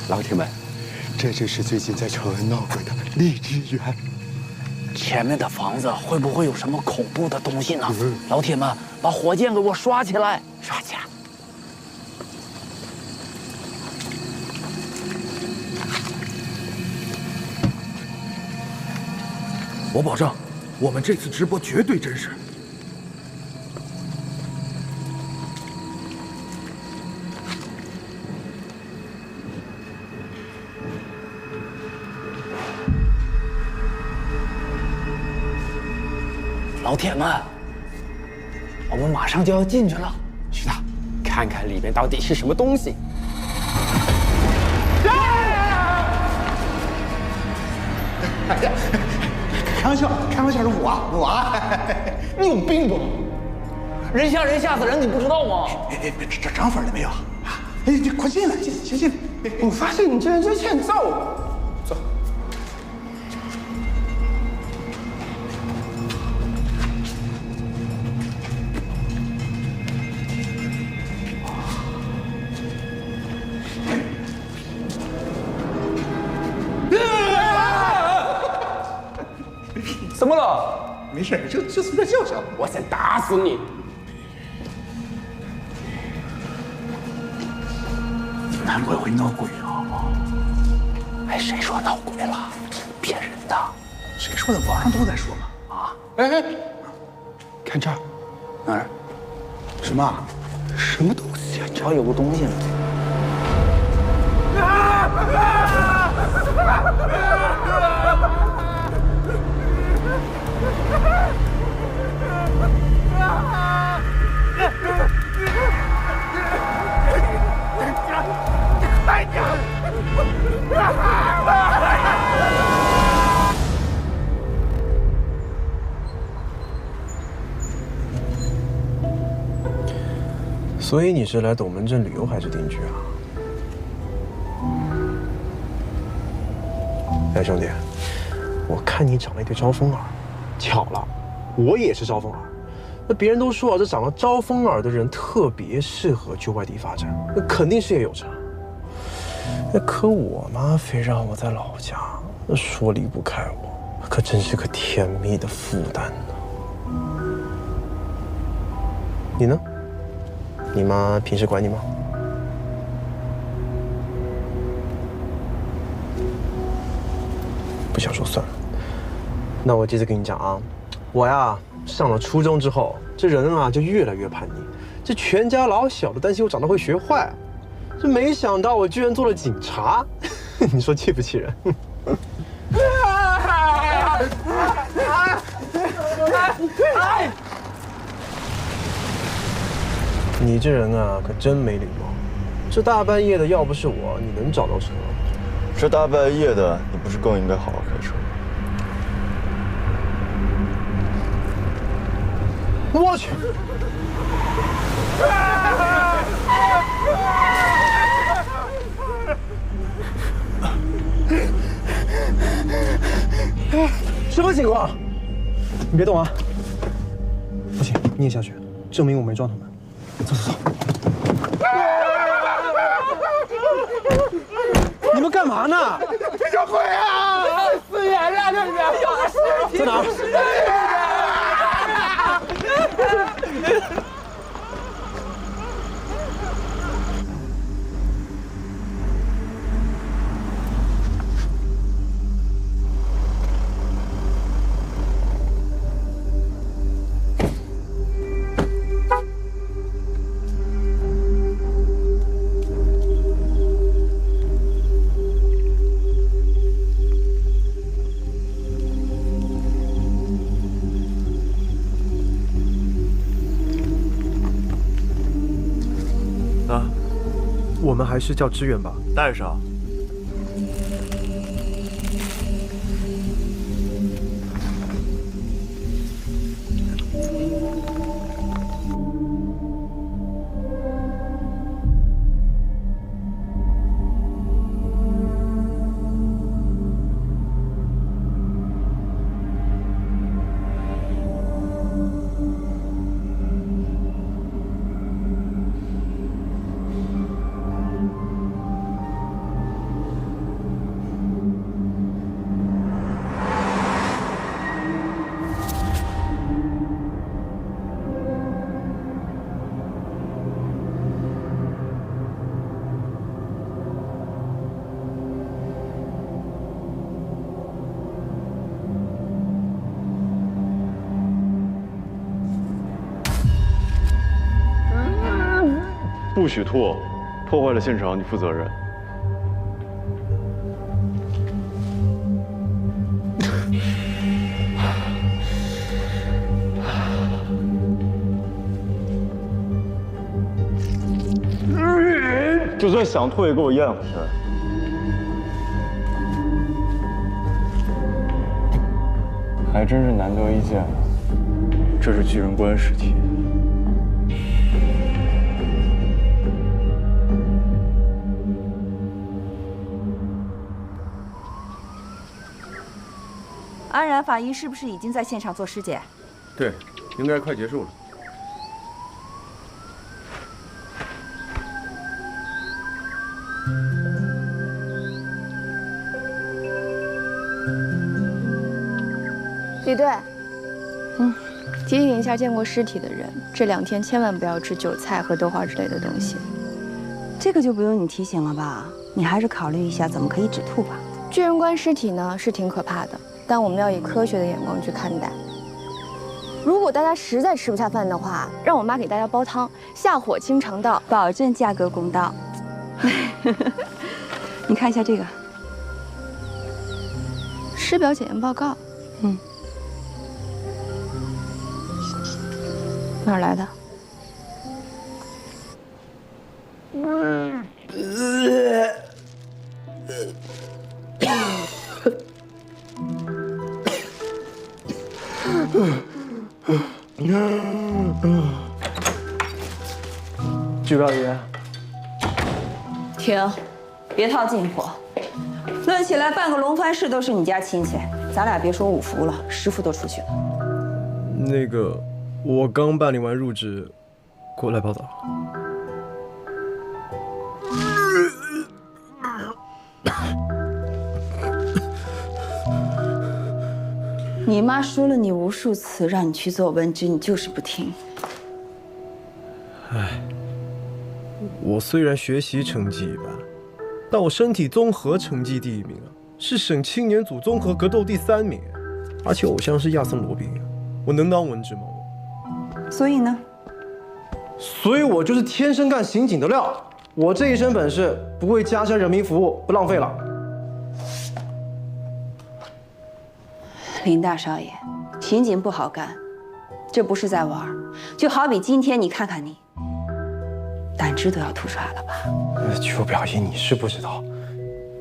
老铁们，这就是最近在朝恩闹鬼的荔枝园。前面的房子会不会有什么恐怖的东西呢？老铁们，把火箭给我刷起来，刷起来！我保证，我们这次直播绝对真实。老铁们，我们马上就要进去了。是的，看看里面到底是什么东西。开玩笑，开玩笑，是我。你有病吧？人吓人吓死人，你不知道吗？这涨粉了没有？哎，快进来，先进来。我发现你这人真欠揍。走。怎么了？没事，就随便笑笑。我想打死你！难怪会闹鬼啊！哎，谁说闹鬼了？骗人的！谁说的？网上都在说嘛。啊！哎，看这儿，哪儿？什么？什么东西啊？这儿有个东西呢。快点！所以你是来斗门镇旅游还是定居啊？哎，兄弟，我看你长了一对招风耳，巧了，我也是招风耳。那别人都说啊，这长了招风耳的人特别适合去外地发展，那肯定事业有成。那可我妈非让我在老家，那说离不开我，可真是个甜蜜的负担呢。你呢？你妈平时管你吗？不想说算了。那我接着跟你讲啊，我呀上了初中之后，这人啊就越来越叛逆，这全家老小都担心我长大会学坏，这没想到我居然做了警察，你说气不气人？你这人啊，可真没礼貌！这大半夜的，要不是我，你能找到车？这大半夜的，你不是更应该好好开车？我去！什么情况？你别动啊！不行，你也下去，证明我没撞他们。走走走！你们干嘛呢？有鬼啊！死人了，这里面有个尸体。在哪儿？我们还是叫支援吧。带上。不许吐，破坏了现场，你负责任。就算想吐也给我咽回去。还真是难得一见啊！这是巨人观尸体。安然法医是不是已经在现场做尸检？对，应该快结束了。李队，提醒一下见过尸体的人，这2天千万不要吃韭菜和豆花之类的东西。这个就不用你提醒了吧？你还是考虑一下怎么可以止吐吧。巨人观尸体呢是挺可怕的，但我们要以科学的眼光去看待。如果大家实在吃不下饭的话，让我妈给大家煲汤，下火清肠道，保证价格公道。你看一下这个，尸表检验报告。哪儿来的？举报员，停，别套近乎。论起来，半个龙帆市都是你家亲戚，咱俩别说5服了，10服都出去了。那个，我刚办理完入职，过来报道。你妈说了你无数次，让你去做文职，你就是不听。唉，我虽然学习成绩一般，但我身体综合成绩第1名啊，是省青年组综合格斗第3名，而且偶像是亚森罗宾，我能当文职吗？所以呢？所以我就是天生干刑警的料，我这一身本事不为家乡人民服务，不浪费了。林大少爷，刑警不好干，这不是在玩，就好比今天你看看你，胆汁都要吐出来了吧？邱表姨，你是不知道，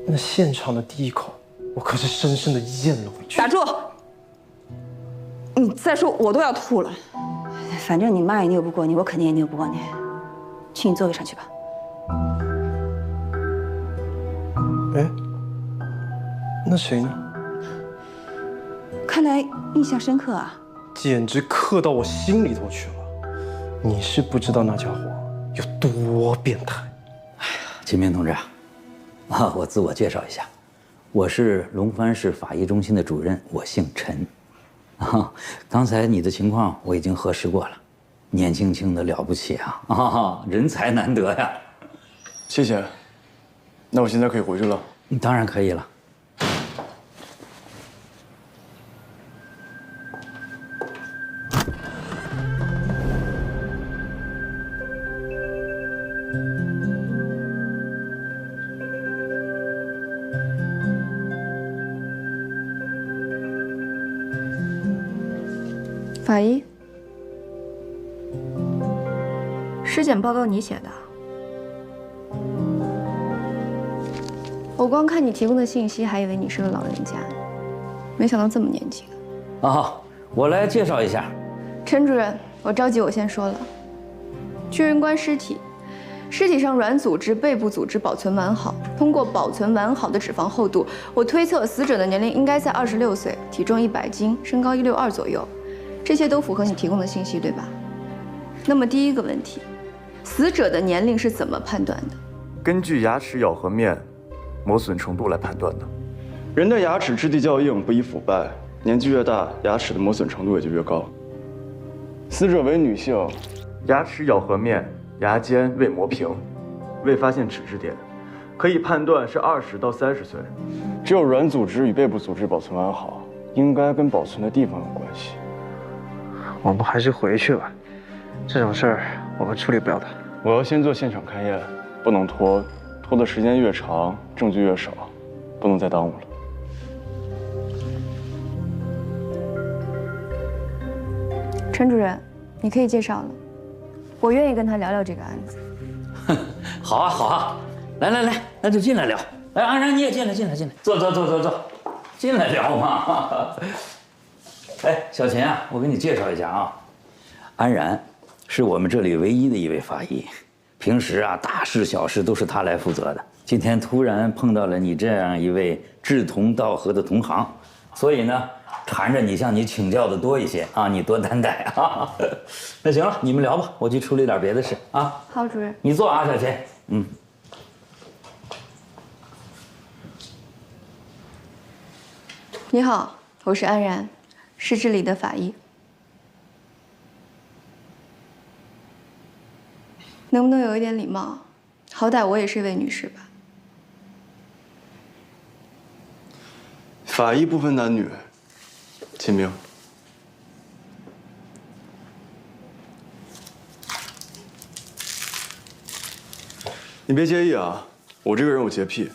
那现场的第1口，我可是深深的咽了回去。打住！你再说我都要吐了。反正你妈也拗不过你，我肯定也拗不过你。去你座位上去吧。哎，那谁呢？看来印象深刻啊！简直刻到我心里头去了。你是不知道那家伙有多变态。秦明同志啊，我自我介绍一下，我是龙帆市法医中心的主任，我姓陈。刚才你的情况我已经核实过了，年轻轻的了不起啊，人才难得呀。谢谢。那我现在可以回去了？当然可以了。法医，尸检报告你写的？我光看你提供的信息，还以为你是个老人家，没想到这么年轻。我来介绍一下。陈主任，我着急，我先说了。巨人观尸体，尸体上软组织、背部组织保存完好。通过保存完好的脂肪厚度，我推测死者的年龄应该在26岁，体重100斤，身高162左右。这些都符合你提供的信息，对吧？那么第一个问题，死者的年龄是怎么判断的？根据牙齿咬合面磨损程度来判断的。人的牙齿质地较硬，不易腐败，年纪越大，牙齿的磨损程度也就越高。死者为女性，牙齿咬合面、牙尖未磨平，未发现齿质点，可以判断是20到30岁。只有软组织与背部组织保存完好，应该跟保存的地方有关系。我们还是回去吧，这种事儿我们处理不了的。我要先做现场勘验，不能拖，拖的时间越长，证据越少，不能再耽误了。陈主任，你可以介绍了，我愿意跟他聊聊这个案子。好啊，好啊，来，那就进来聊。来，安然你也进来，坐，进来聊嘛。哎，小秦啊，我给你介绍一下啊，安然是我们这里唯一的一位法医，平时啊大事小事都是他来负责的。今天突然碰到了你这样一位志同道合的同行，所以呢，缠着你向你请教的多一些啊，你多担待啊。那行了，你们聊吧，我去处理点别的事啊。好，主任。你坐啊，小秦。你好，我是安然，是这里的法医。能不能有一点礼貌？好歹我也是一位女士吧。法医不分男女，秦明。你别介意啊，我这个人有洁癖。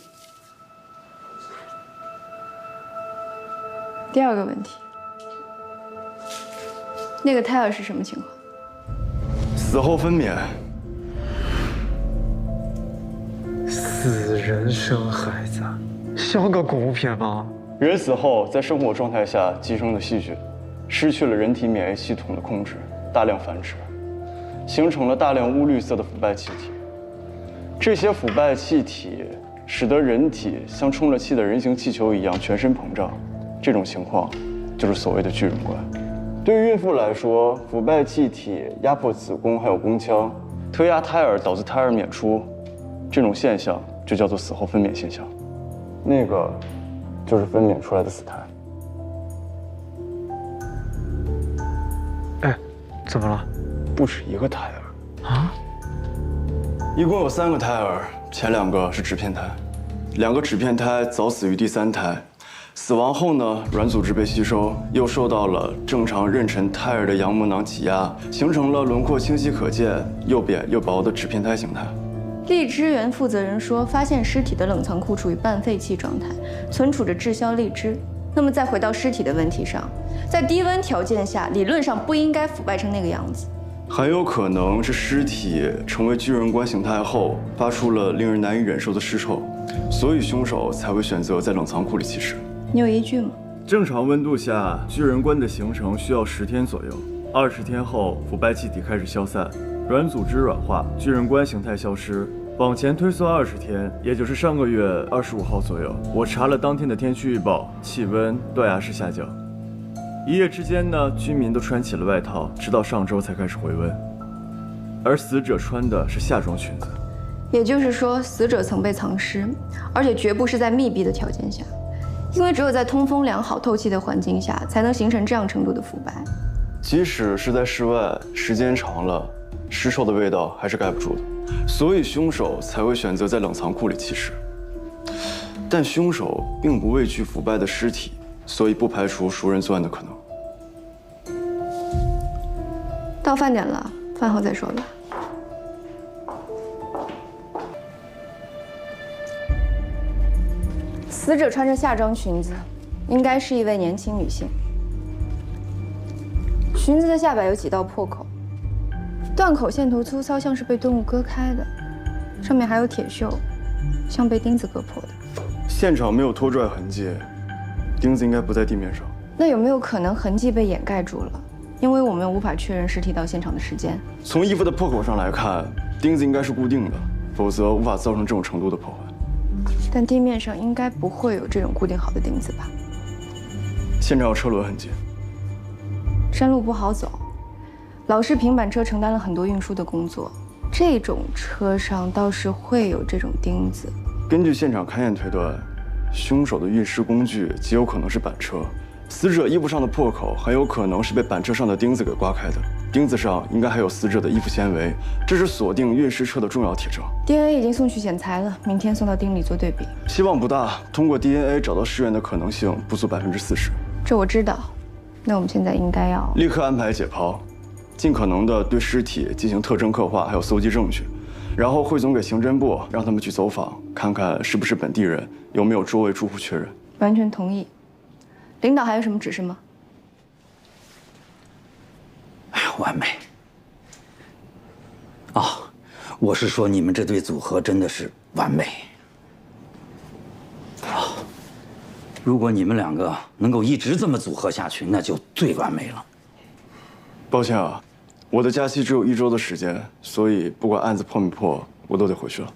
第二个问题，那个胎儿是什么情况？死后分娩。死人生孩子，像个恐怖片吗？人死后在生活状态下寄生的细菌，失去了人体免疫系统的控制，大量繁殖，形成了大量乌绿色的腐败气体。这些腐败气体使得人体像充了气的人形气球一样全身膨胀。这种情况就是所谓的巨人观。对于孕妇来说，腐败气体压迫子宫还有宫腔，推压胎儿导致胎儿娩出，这种现象就叫做死后分娩现象。那个就是分娩出来的死胎。哎，怎么了？不止一个胎儿啊？一共有3个胎儿，前2个是纸片胎，2个纸片胎早死于第3胎。死亡后呢，软组织被吸收，又受到了正常妊娠胎儿的羊膜囊挤压，形成了轮廓清晰可见、又扁又薄的纸片胎形态。荔枝园负责人说，发现尸体的冷藏库处于半废弃状态，存储着滞销荔枝。那么再回到尸体的问题上，在低温条件下，理论上不应该腐败成那个样子。很有可能是尸体成为巨人观形态后，发出了令人难以忍受的尸臭，所以凶手才会选择在冷藏库里弃尸。你有依据吗？正常温度下，巨人观的形成需要10天左右，20天后腐败气体开始消散，软组织软化，巨人观形态消失。往前推算20天，也就是上个月25号左右，我查了当天的天气预报，气温断崖式下降。一夜之间呢，居民都穿起了外套，直到上周才开始回温。而死者穿的是夏装裙子，也就是说，死者曾被藏尸，而且绝不是在密闭的条件下。因为只有在通风良好、透气的环境下，才能形成这样程度的腐败。即使是在室外，时间长了，尸臭的味道还是盖不住的，所以凶手才会选择在冷藏库里弃尸。但凶手并不畏惧腐败的尸体，所以不排除熟人作案的可能。到饭点了，饭后再说吧。死者穿着夏装裙子，应该是一位年轻女性。裙子的下摆有几道破口，断口线头粗糙，像是被钝物割开的，上面还有铁锈，像被钉子割破的。现场没有拖拽痕迹，钉子应该不在地面上。那有没有可能痕迹被掩盖住了？因为我们无法确认尸体到现场的时间。从衣服的破口上来看，钉子应该是固定的，否则无法造成这种程度的破坏。但地面上应该不会有这种固定好的钉子吧？现场有车轮痕迹。山路不好走，老式平板车承担了很多运输的工作，这种车上倒是会有这种钉子。根据现场勘验推断，凶手的运尸工具极有可能是板车。死者衣服上的破口很有可能是被板车上的钉子给刮开的，钉子上应该还有死者的衣服纤维，这是锁定运尸车的重要铁证。DNA 已经送去检材了，明天送到丁里做对比。希望不大，通过 DNA 找到尸源的可能性不足40%。这我知道，那我们现在应该要立刻安排解剖，尽可能的对尸体进行特征刻画，还有搜集证据。然后汇总给刑侦部，让他们去走访，看看是不是本地人，有没有周围住户确认。完全同意。领导还有什么指示吗？哎呀，完美！哦，我是说你们这对组合真的是完美。啊，如果你们两个能够一直这么组合下去，那就最完美了。抱歉啊，我的假期只有1周的时间，所以不管案子破没破，我都得回去了。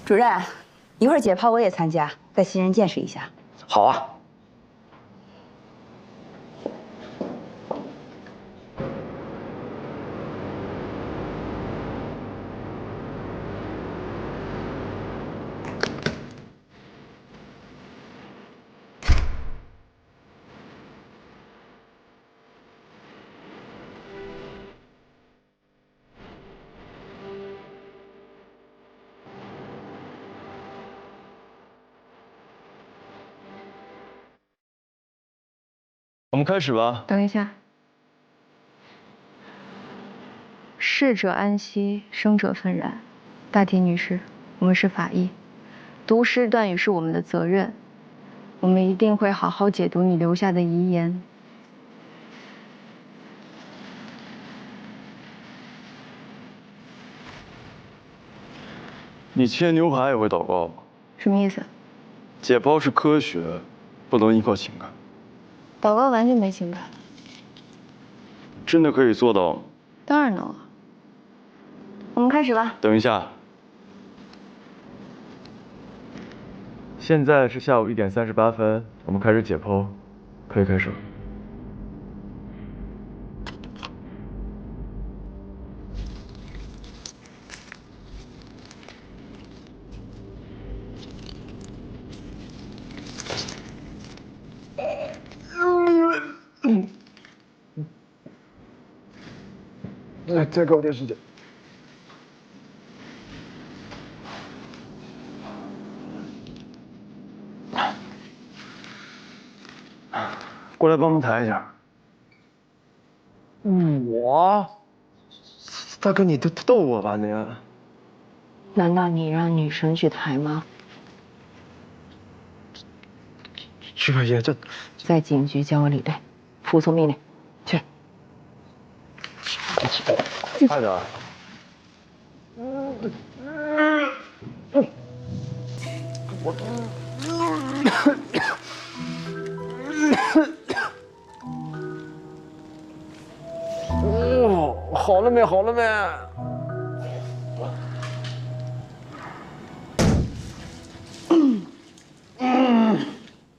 主任，一会儿解剖我也参加，带新人见识一下。好啊。我们开始吧。等一下，逝者安息，生者愤然。大体女士，我们是法医，读尸断语是我们的责任，我们一定会好好解读你留下的遗言。你切牛排也会祷告吗？什么意思？解剖是科学，不能依靠情感。祷告完全没情感。真的可以做到吗？当然能了。我们开始吧。等一下，现在是下午1点38分，我们开始解剖，可以开始了。再给我点时间。过来帮忙抬一下。我，大哥，你逗我吧你？难道你让女生去抬吗？徐小姐，这在警局交我领队，服从命令，去。快点。好了没？好了没？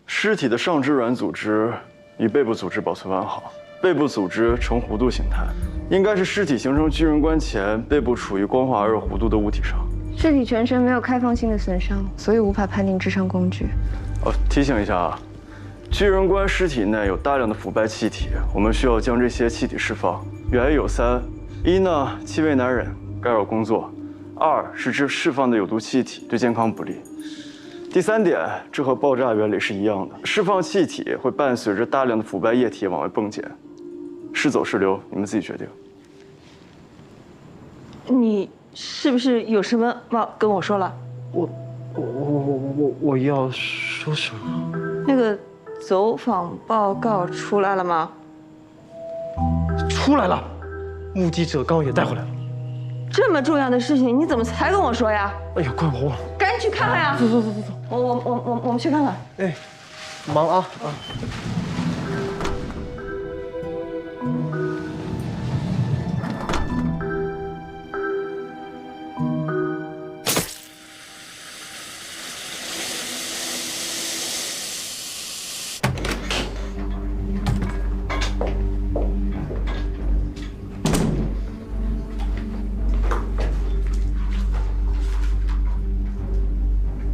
尸体的上肢软组织与背部组织保存完好，背部组织呈弧度形态，应该是尸体形成巨人观前，背部处于光滑而有弧度的物体上。尸体全身没有开放性的损伤，所以无法判定致伤工具。提醒一下啊，巨人观尸体内有大量的腐败气体，我们需要将这些气体释放。原因有3：一呢，气味难忍，干扰工作；二是这释放的有毒气体对健康不利。第3点，这和爆炸原理是一样的，释放气体会伴随着大量的腐败液体往外迸溅，是走是留，你们自己决定。你是不是有什么忘跟我说了？我要说什么？那个走访报告出来了吗？出来了，目击者刚也带回来了。这么重要的事情，你怎么才跟我说呀？哎呀，怪我。赶紧去看看呀！走。我们去看看。哎，忙啊啊！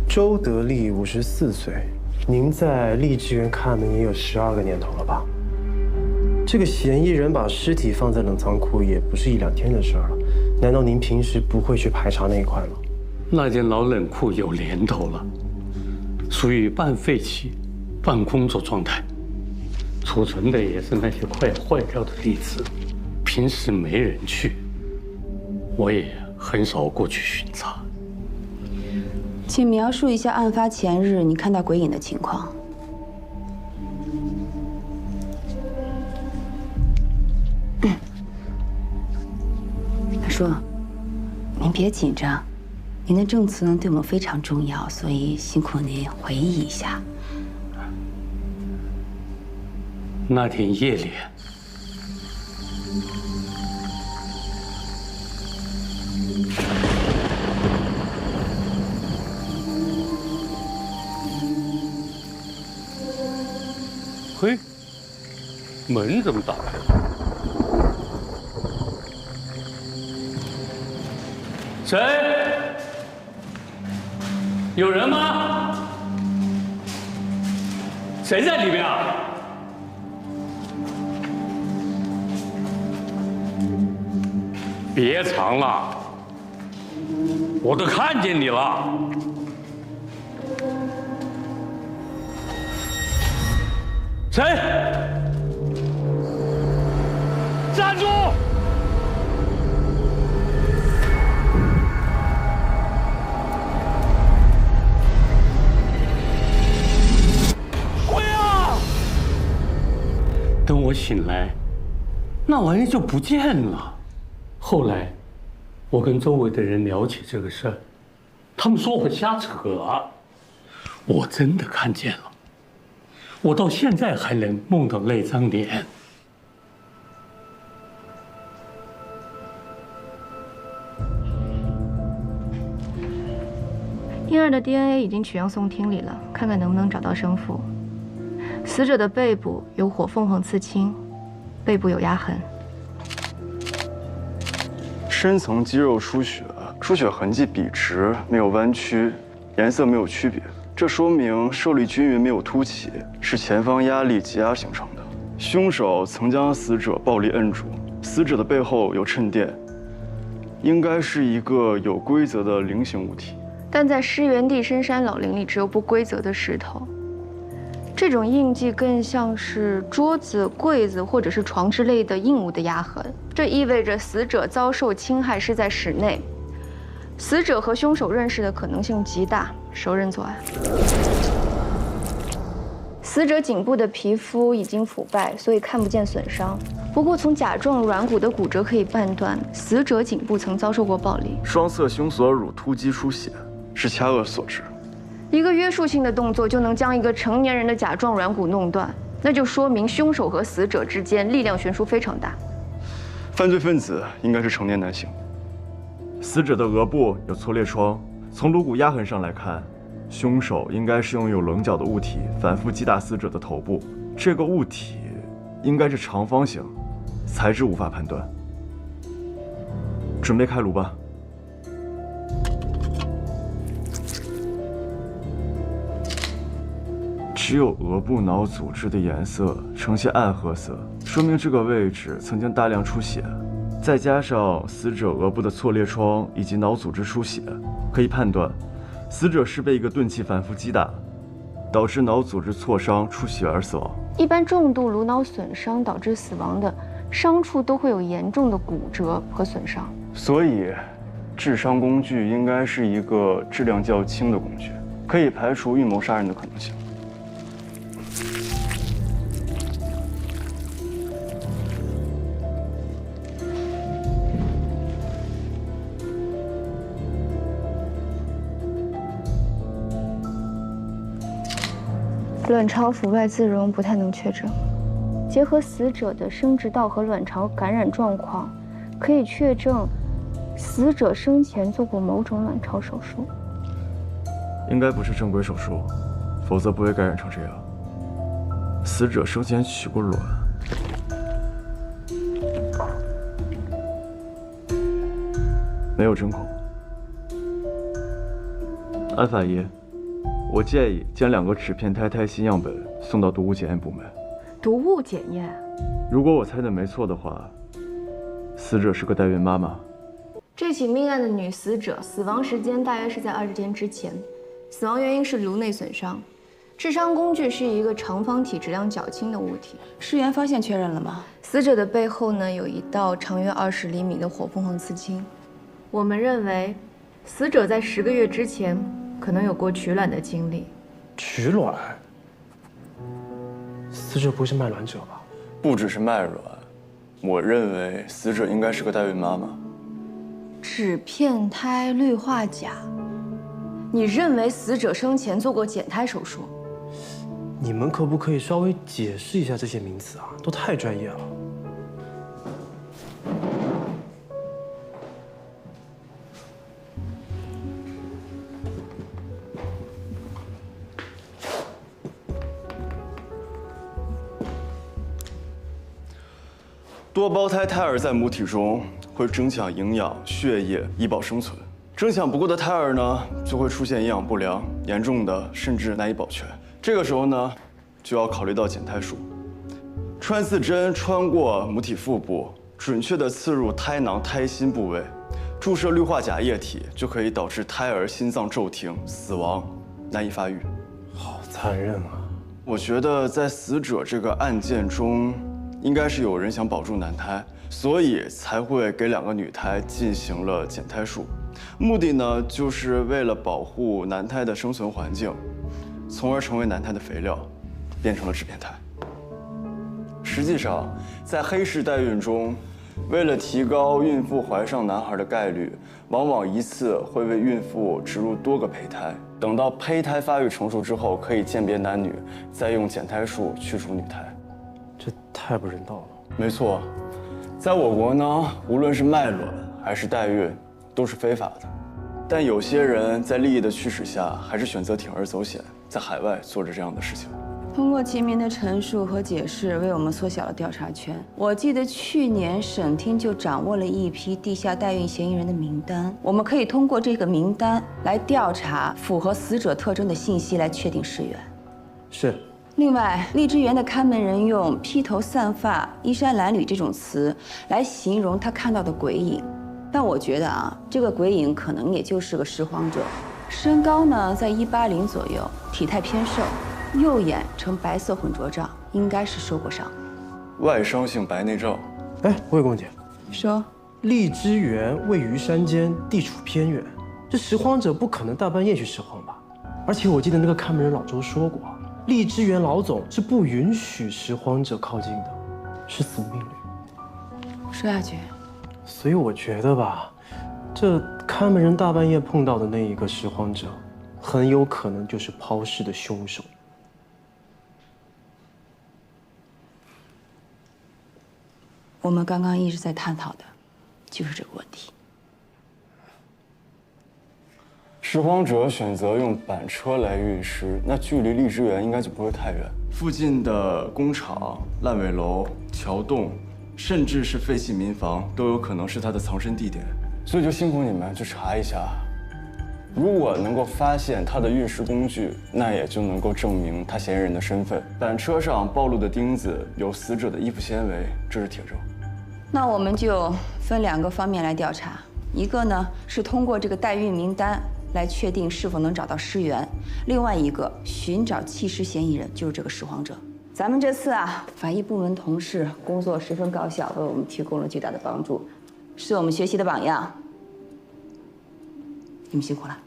周德利54岁，您在荔枝园看门也有12个年头了吧？这个嫌疑人把尸体放在冷藏库也不是1、2天的事儿了，难道您平时不会去排查那一块吗？那间老冷库有年头了，属于半废弃、半工作状态，储存的也是那些快坏掉的粒子，平时没人去，我也很少过去巡查。请描述一下案发前日你看到鬼影的情况。大叔，您别紧张，您的证词呢对我们非常重要，所以辛苦您回忆一下。那天夜里，嘿，门怎么打开了？谁？有人吗？谁在里面啊？别藏了，我都看见你了。谁？站住！鬼啊！等我醒来，那玩意就不见了。后来，我跟周围的人聊起这个事儿，他们说我瞎扯，我真的看见了。我到现在还能梦到那张脸。婴儿的 DNA 已经取样送厅里了，看看能不能找到生父。死者的背部有火凤凰刺青，背部有压痕。深层肌肉出血，出血痕迹笔直，没有弯曲，颜色没有区别。这说明受力均匀，没有凸起，是前方压力挤压形成的。凶手曾将死者暴力摁住，死者的背后有衬垫，应该是一个有规则的菱形物体。但在尸源地深山老林里，只有不规则的石头。这种印记更像是桌子、柜子或者是床之类的硬物的压痕。这意味着死者遭受侵害是在室内，死者和凶手认识的可能性极大，熟人作案。死者颈部的皮肤已经腐败，所以看不见损伤。不过从甲状软骨的骨折可以判断，死者颈部曾遭受过暴力。双侧胸锁乳突击出血，是掐扼所致。一个约束性的动作就能将一个成年人的甲状软骨弄断，那就说明凶手和死者之间力量悬殊非常大。犯罪分子应该是成年男性。死者的额部有挫裂创，从颅骨压痕上来看，凶手应该是用有棱角的物体反复击打死者的头部。这个物体应该是长方形，材质无法判断。准备开颅吧。只有额部脑组织的颜色呈现暗褐色，说明这个位置曾经大量出血。再加上死者额部的挫裂创以及脑组织出血，可以判断，死者是被一个钝器反复击打，导致脑组织挫伤出血而死亡。一般重度颅脑损伤导致死亡的伤处都会有严重的骨折和损伤，所以，致伤工具应该是一个质量较轻的工具，可以排除预谋杀人的可能性。卵巢腐败自溶不太能确诊，结合死者的生殖道和卵巢感染状况，可以确证死者生前做过某种卵巢手术。应该不是正规手术，否则不会感染成这样。死者生前取过卵，没有针孔。安法医，我建议将2个纸片胎心样本送到毒物检验部门。毒物检验？如果我猜的没错的话，死者是个代孕妈妈。这起命案的女死者死亡时间大约是在20天之前，死亡原因是颅内损伤，致伤工具是一个长方体、质量较轻的物体。尸源发现确认了吗？死者的背后呢有一道长约20厘米的火凤凰刺青。我们认为，死者在10个月之前可能有过取卵的经历。取卵？死者不会是卖卵者吧？不只是卖卵，我认为死者应该是个代孕妈妈。纸片胎、氯化钾，你认为死者生前做过减胎手术？你们可不可以稍微解释一下这些名词啊？都太专业了。多胞胎胎儿在母体中会争抢营养、血液，以保生存。争抢不过的胎儿呢，就会出现营养不良，严重的甚至难以保全。这个时候呢，就要考虑到减胎术。穿刺针穿过母体腹部，准确地刺入胎囊、胎心部位，注射氯化钾液体，就可以导致胎儿心脏骤停、死亡，难以发育。好残忍啊！我觉得在死者这个案件中，应该是有人想保住男胎，所以才会给2个女胎进行了减胎术。目的呢，就是为了保护男胎的生存环境，从而成为男胎的肥料，变成了纸片胎。实际上，在黑市代孕中，为了提高孕妇怀上男孩的概率，往往一次会为孕妇植入多个胚胎，等到胚胎发育成熟之后，可以鉴别男女，再用减胎术去除女胎。这太不人道了。没错，在我国呢，无论是卖卵还是代孕，都是非法的。但有些人在利益的驱使下，还是选择铤而走险，在海外做着这样的事情。通过齐明的陈述和解释，为我们缩小了调查圈。我记得去年省厅就掌握了一批地下代孕嫌疑人的名单，我们可以通过这个名单来调查符合死者特征的信息，来确定尸源。是。另外，荔枝园的看门人用披头散发、衣衫褴褛这种词来形容他看到的鬼影，但我觉得啊，这个鬼影可能也就是个拾荒者，身高呢在180左右，体态偏瘦。右眼呈白色混浊障，应该是受过伤。外伤性白内障。哎，我有个问题。说，荔枝园位于山间，地处偏远，这拾荒者不可能大半夜去拾荒吧？而且我记得那个看门人老周说过，荔枝园老总是不允许拾荒者靠近的，是死无命令。说下去。所以我觉得吧，这看门人大半夜碰到的那一个拾荒者，很有可能就是抛尸的凶手。我们刚刚一直在探讨的，就是这个问题。拾荒者选择用板车来运尸，那距离荔枝园应该就不会太远。附近的工厂、烂尾楼、桥洞，甚至是废弃民房，都有可能是他的藏身地点。所以就辛苦你们去查一下，如果能够发现他的运尸工具，那也就能够证明他嫌疑人的身份。板车上暴露的钉子有死者的衣服纤维，这是铁证。那我们就分2个方面来调查，一个呢是通过这个代孕名单来确定是否能找到尸源，另外一个寻找弃尸嫌疑人，就是这个拾荒者。咱们这次啊，法医部门同事工作十分高效，为我们提供了巨大的帮助，是我们学习的榜样。你们辛苦了。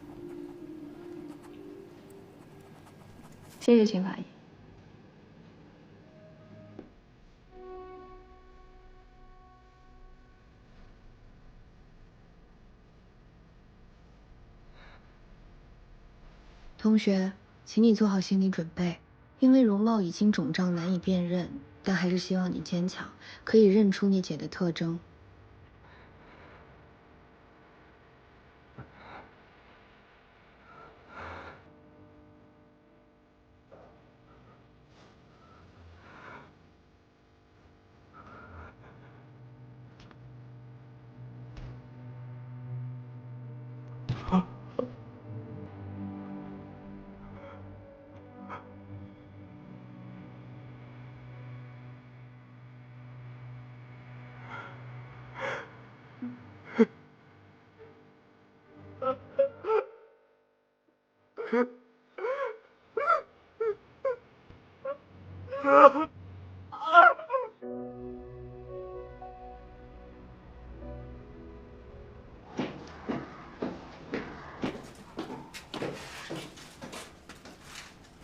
谢谢秦法医。同学，请你做好心理准备，因为容貌已经肿胀难以辨认，但还是希望你坚强，可以认出你姐的特征。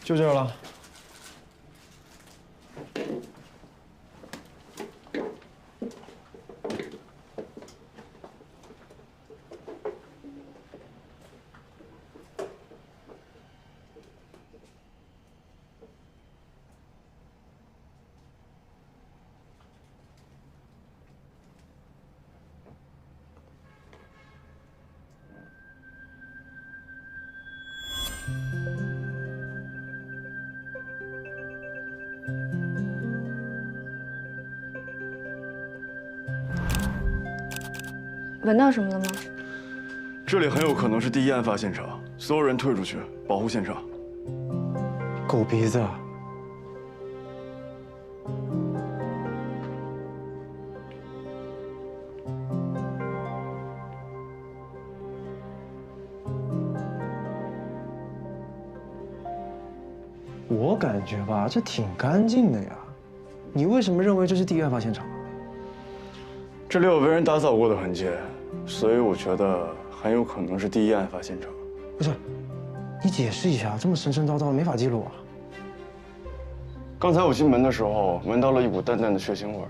就这儿了。闻到什么了吗？这里很有可能是第一案发现场，所有人退出去，保护现场。狗鼻子啊！我感觉吧，这挺干净的呀。你为什么认为这是第一案发现场？这里有为人打扫过的痕迹，所以我觉得很有可能是第一案发现场。不是，你解释一下，这么神神叨叨，没法记录啊。刚才我进门的时候，闻到了一股淡淡的血腥味儿。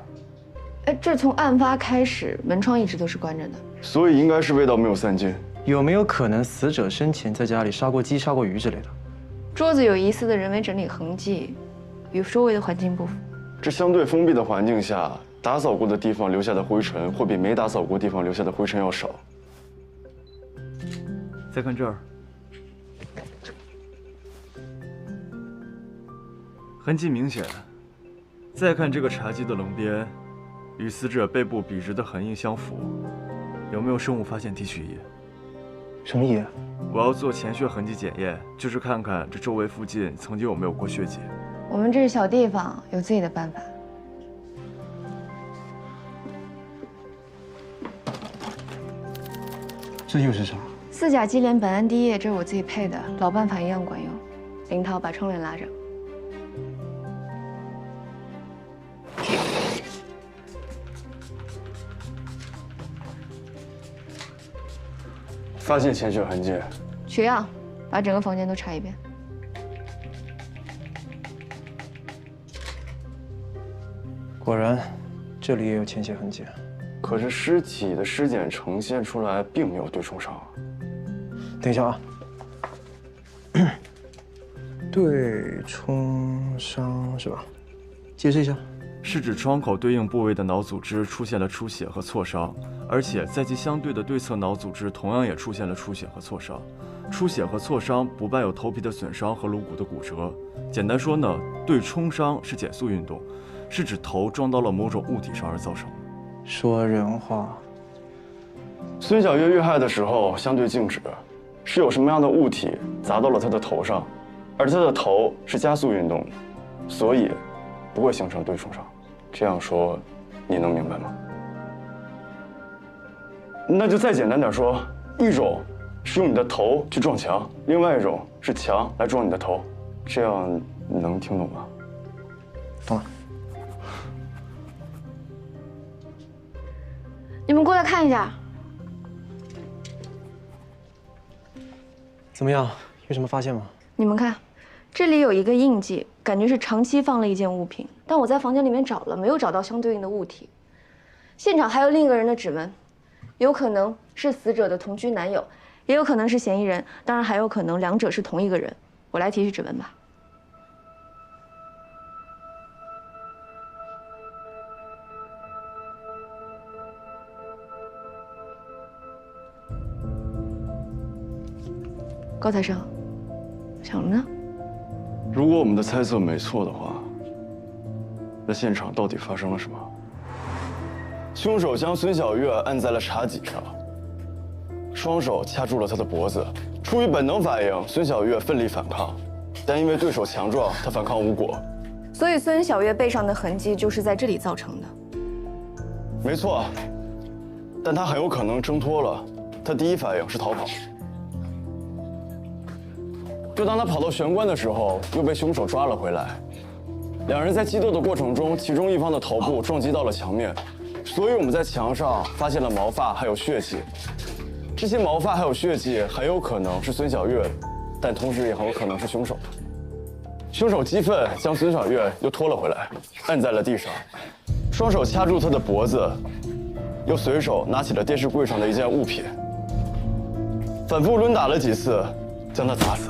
哎，这从案发开始，门窗一直都是关着的，所以应该是味道没有散尽。有没有可能死者生前在家里杀过鸡、杀过鱼之类的？桌子有疑似的人为整理痕迹，与周围的环境不符。这相对封闭的环境下，打扫过的地方留下的灰尘会比没打扫过地方留下的灰尘要少。再看这儿，痕迹明显。再看这个茶几的棱边，与死者背部笔直的痕印相符，有没有生物发现提取仪？什么仪？我要做潜血痕迹检验，就是看看这周围附近曾经有没有过血迹。我们这是小地方，有自己的办法。这又是啥4甲基联苯胺滴液，这是我自己配的，老办法一样管用。林涛，把窗帘拉着。发现潜血痕迹，取样，把整个房间都查一遍。果然，这里也有潜血痕迹。可是尸体的尸检呈现出来并没有对冲伤。等一下啊，对冲伤是吧？解释一下。是指窗口对应部位的脑组织出现了出血和挫伤，而且在其相对的对侧脑组织同样也出现了出血和挫伤。出血和挫伤不伴有头皮的损伤和颅骨的骨折。简单说呢，对冲伤是减速运动，是指头撞到了某种物体上而造成的。说人话。孙小月遇害的时候相对静止，是有什么样的物体砸到了她的头上，而她的头是加速运动的，所以不会形成对冲伤。这样说，你能明白吗？那就再简单点说，一种是用你的头去撞墙，另外一种是墙来撞你的头，这样你能听懂吗？懂了。你们过来看一下，怎么样？有什么发现吗？你们看，这里有一个印记，感觉是长期放了一件物品，但我在房间里面找了，没有找到相对应的物体。现场还有另一个人的指纹，有可能是死者的同居男友，也有可能是嫌疑人，当然还有可能两者是同一个人。我来提取指纹吧。高材生，想什么呢？如果我们的猜测没错的话，那现场到底发生了什么？凶手将孙小月按在了茶几上，双手掐住了她的脖子。出于本能反应，孙小月奋力反抗，但因为对手强壮，她反抗无果。所以孙小月背上的痕迹就是在这里造成的。没错，但她很有可能挣脱了。她第一反应是逃跑。就当他跑到玄关的时候，又被凶手抓了回来。两人在激斗的过程中，其中一方的头部撞击到了墙面，所以我们在墙上发现了毛发还有血迹。这些毛发还有血迹很有可能是孙小月的，但同时也很有可能是凶手的。凶手激愤，将孙小月又拖了回来，按在了地上，双手掐住她的脖子，又随手拿起了电视柜上的一件物品，反复抡打了几次，将她打死。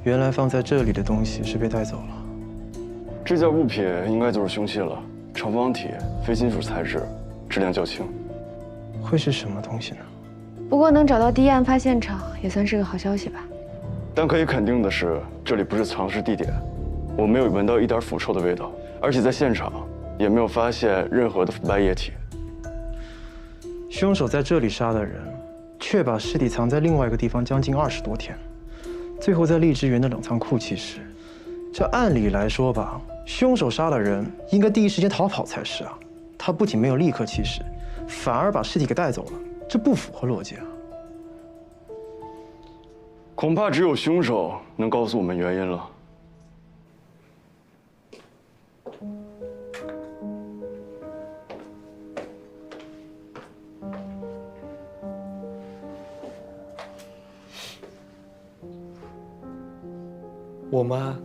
原来放在这里的东西是被带走了。这件物品应该就是凶器了，长方体，非金属材质，质量较轻。会是什么东西呢？不过能找到第一案发现场，也算是个好消息吧。但可以肯定的是，这里不是藏尸地点，我没有闻到一点腐臭的味道，而且在现场也没有发现任何的腐败液体。凶手在这里杀了人，却把尸体藏在另外一个地方将近20多天，最后在荔枝园的冷藏库弃尸。这按理来说吧，凶手杀了人，应该第一时间逃跑才是啊。他不仅没有立刻弃尸，反而把尸体给带走了，这不符合逻辑啊。恐怕只有凶手能告诉我们原因了。我妈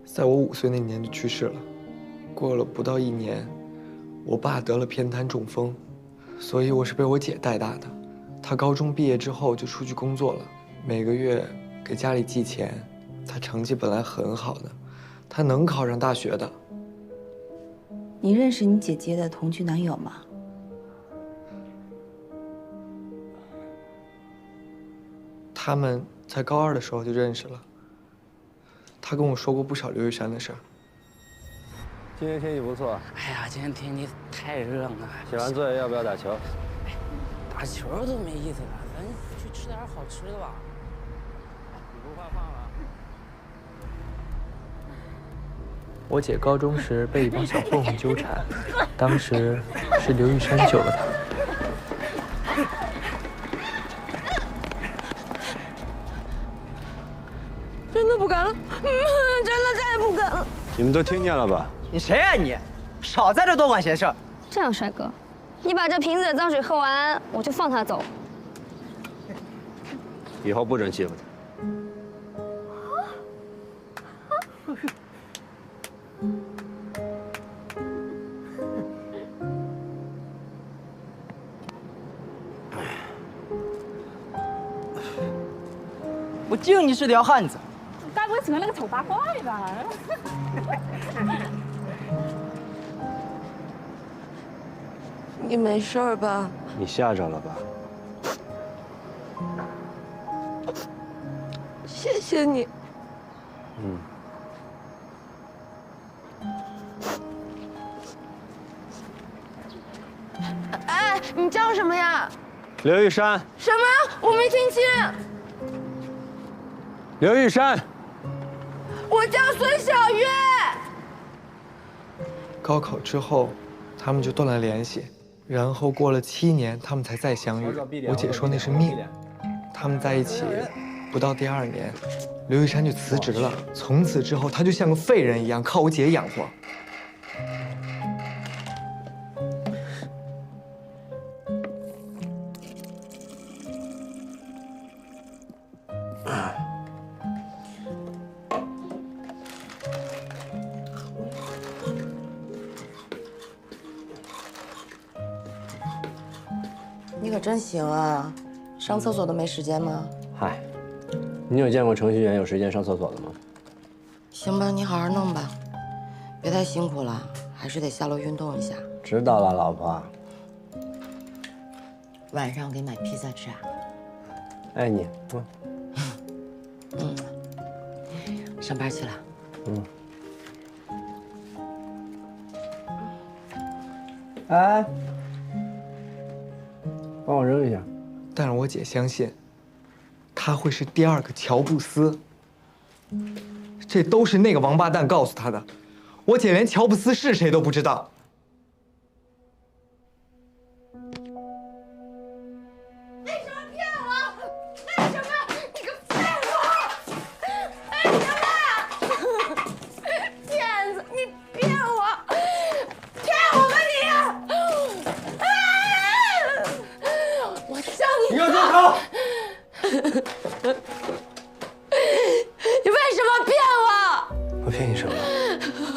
在我5岁那年就去世了，过了不到1年，我爸得了偏瘫中风，所以我是被我姐带大的。她高中毕业之后就出去工作了，每个月给家里寄钱。她成绩本来很好的，她能考上大学的。你认识你姐姐的同居男友吗？他们在高2的时候就认识了。他跟我说过不少刘玉山的事儿。今天天气不错。哎呀，今天天气太热了。写完作业要不要打球？打球都没意思了，咱去吃点好吃的吧。你不怕胖了？我姐高中时被一帮小混混纠缠，当时是刘玉山救了她。真的不敢了，真的再也不敢了。你们都听见了吧？你谁呀你？少在这多管闲事。这样，帅哥，你把这瓶子的脏水喝完，我就放他走。以后不准欺负他。我敬你是条汉子。该不会成了那个丑八怪吧？你没事吧？你吓着了吧？谢谢你。哎，你叫什么呀？刘玉山。什么？我没听清。刘玉山。我叫孙小月。高考之后，他们就断了联系，然后过了7年，他们才再相遇。我姐说那是命。他们在一起不到第2年，刘玉山就辞职了。从此之后，他就像个废人一样，靠我姐养活。你可真行啊，上厕所都没时间吗？嗨，你有见过程序员有时间上厕所的吗？行吧，你好好弄吧，别太辛苦了，还是得下楼运动一下。知道了，老婆。晚上给你买披萨吃啊？爱你。上班去了。哎，帮我扔一下。但是我姐相信，他会是第2个乔布斯。这都是那个王八蛋告诉他的。我姐连乔布斯是谁都不知道。为什么骗我？为什么？你个骗我！为什么？骗子，你骗我！骗我！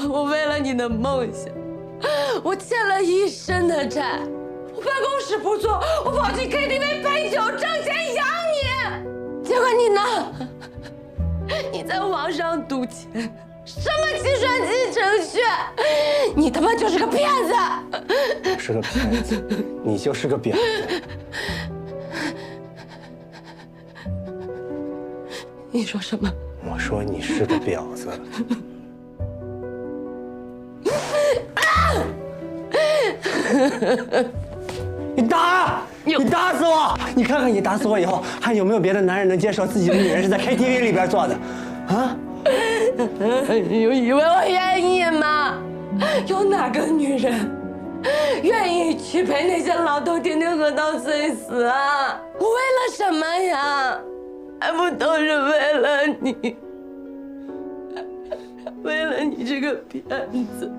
我为了你的梦想，我欠了一身的债，我办公室不做，我跑去 KTV 陪酒挣钱养你。结果你呢？你在网上赌钱，什么计算机程序？你他妈就是个骗子！我是个骗子，你就是个婊子。你说什么？我说你是个婊子。你打！你打死我！你看看你打死我以后，还有没有别的男人能接受自己的女人是在 KTV 里边做的？啊？你以为我愿意吗？有哪个女人愿意去陪那些老头天天喝到醉死啊？我为了什么呀？还不都是为了你？为了你这个骗子，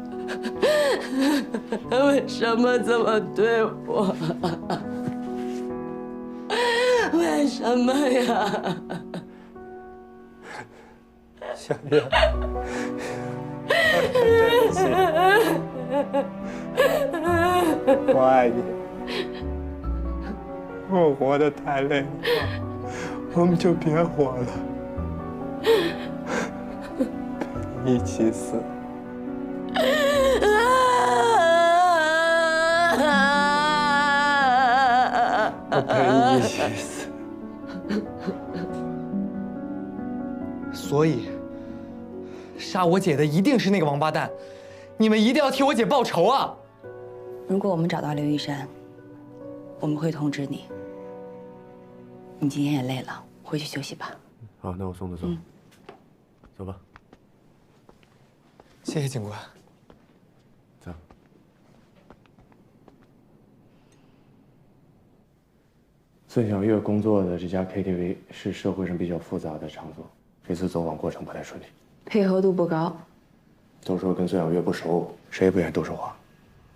为什么这么对我？为什么呀？小月，对不起，我爱你。我活得太累了，我们就别活了，一起死。我陪你一起死。所以，杀我姐的一定是那个王八蛋，你们一定要替我姐报仇啊！如果我们找到刘玉山，我们会通知你。你今天也累了，回去休息吧。好，那我送他走。走吧。谢谢警官。走。孙小月工作的这家 KTV 是社会上比较复杂的场所，这次走访过程不太顺利，配合度不高。都说跟孙小月不熟，谁也不愿意多说话。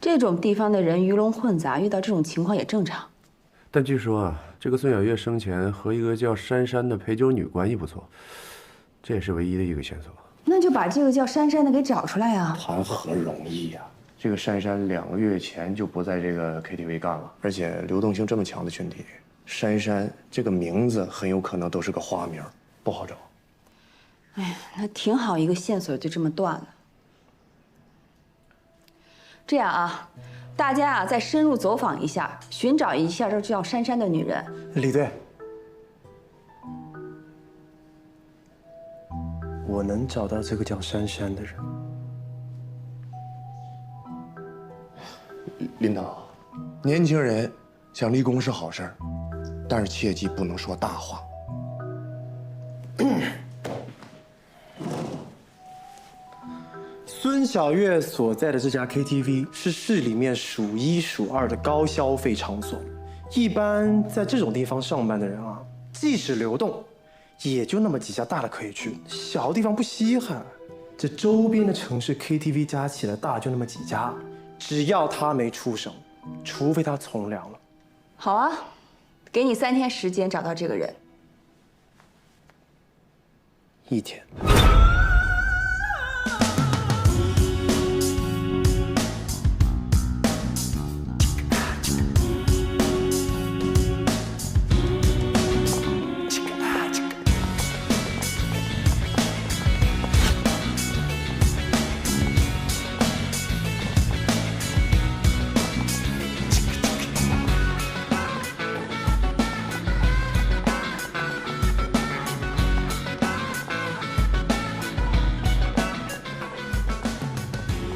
这种地方的人鱼龙混杂，遇到这种情况也正常。但据说啊，这个孙小月生前和一个叫珊珊的陪酒女关系不错，这也是唯一的一个线索。那就把这个叫珊珊的给找出来啊！谈何容易呀！这个珊珊2个月前就不在这个 KTV 干了，而且流动性这么强的群体，珊珊这个名字很有可能都是个花名，不好找。哎呀，那挺好一个线索就这么断了。这样啊，大家啊再深入走访一下，寻找一下这叫珊珊的女人。李队，我能找到这个叫珊珊的人。领导，年轻人想立功是好事儿，但是切记不能说大话。孙小月所在的这家 KTV 是市里面数1数2的高消费场所，一般在这种地方上班的人啊，即使流动，也就那么几家大的可以去，小地方不稀罕。这周边的城市 KTV 加起来大就那么几家，只要他没出手，除非他从良了。好啊，给你3天时间找到这个人。1天。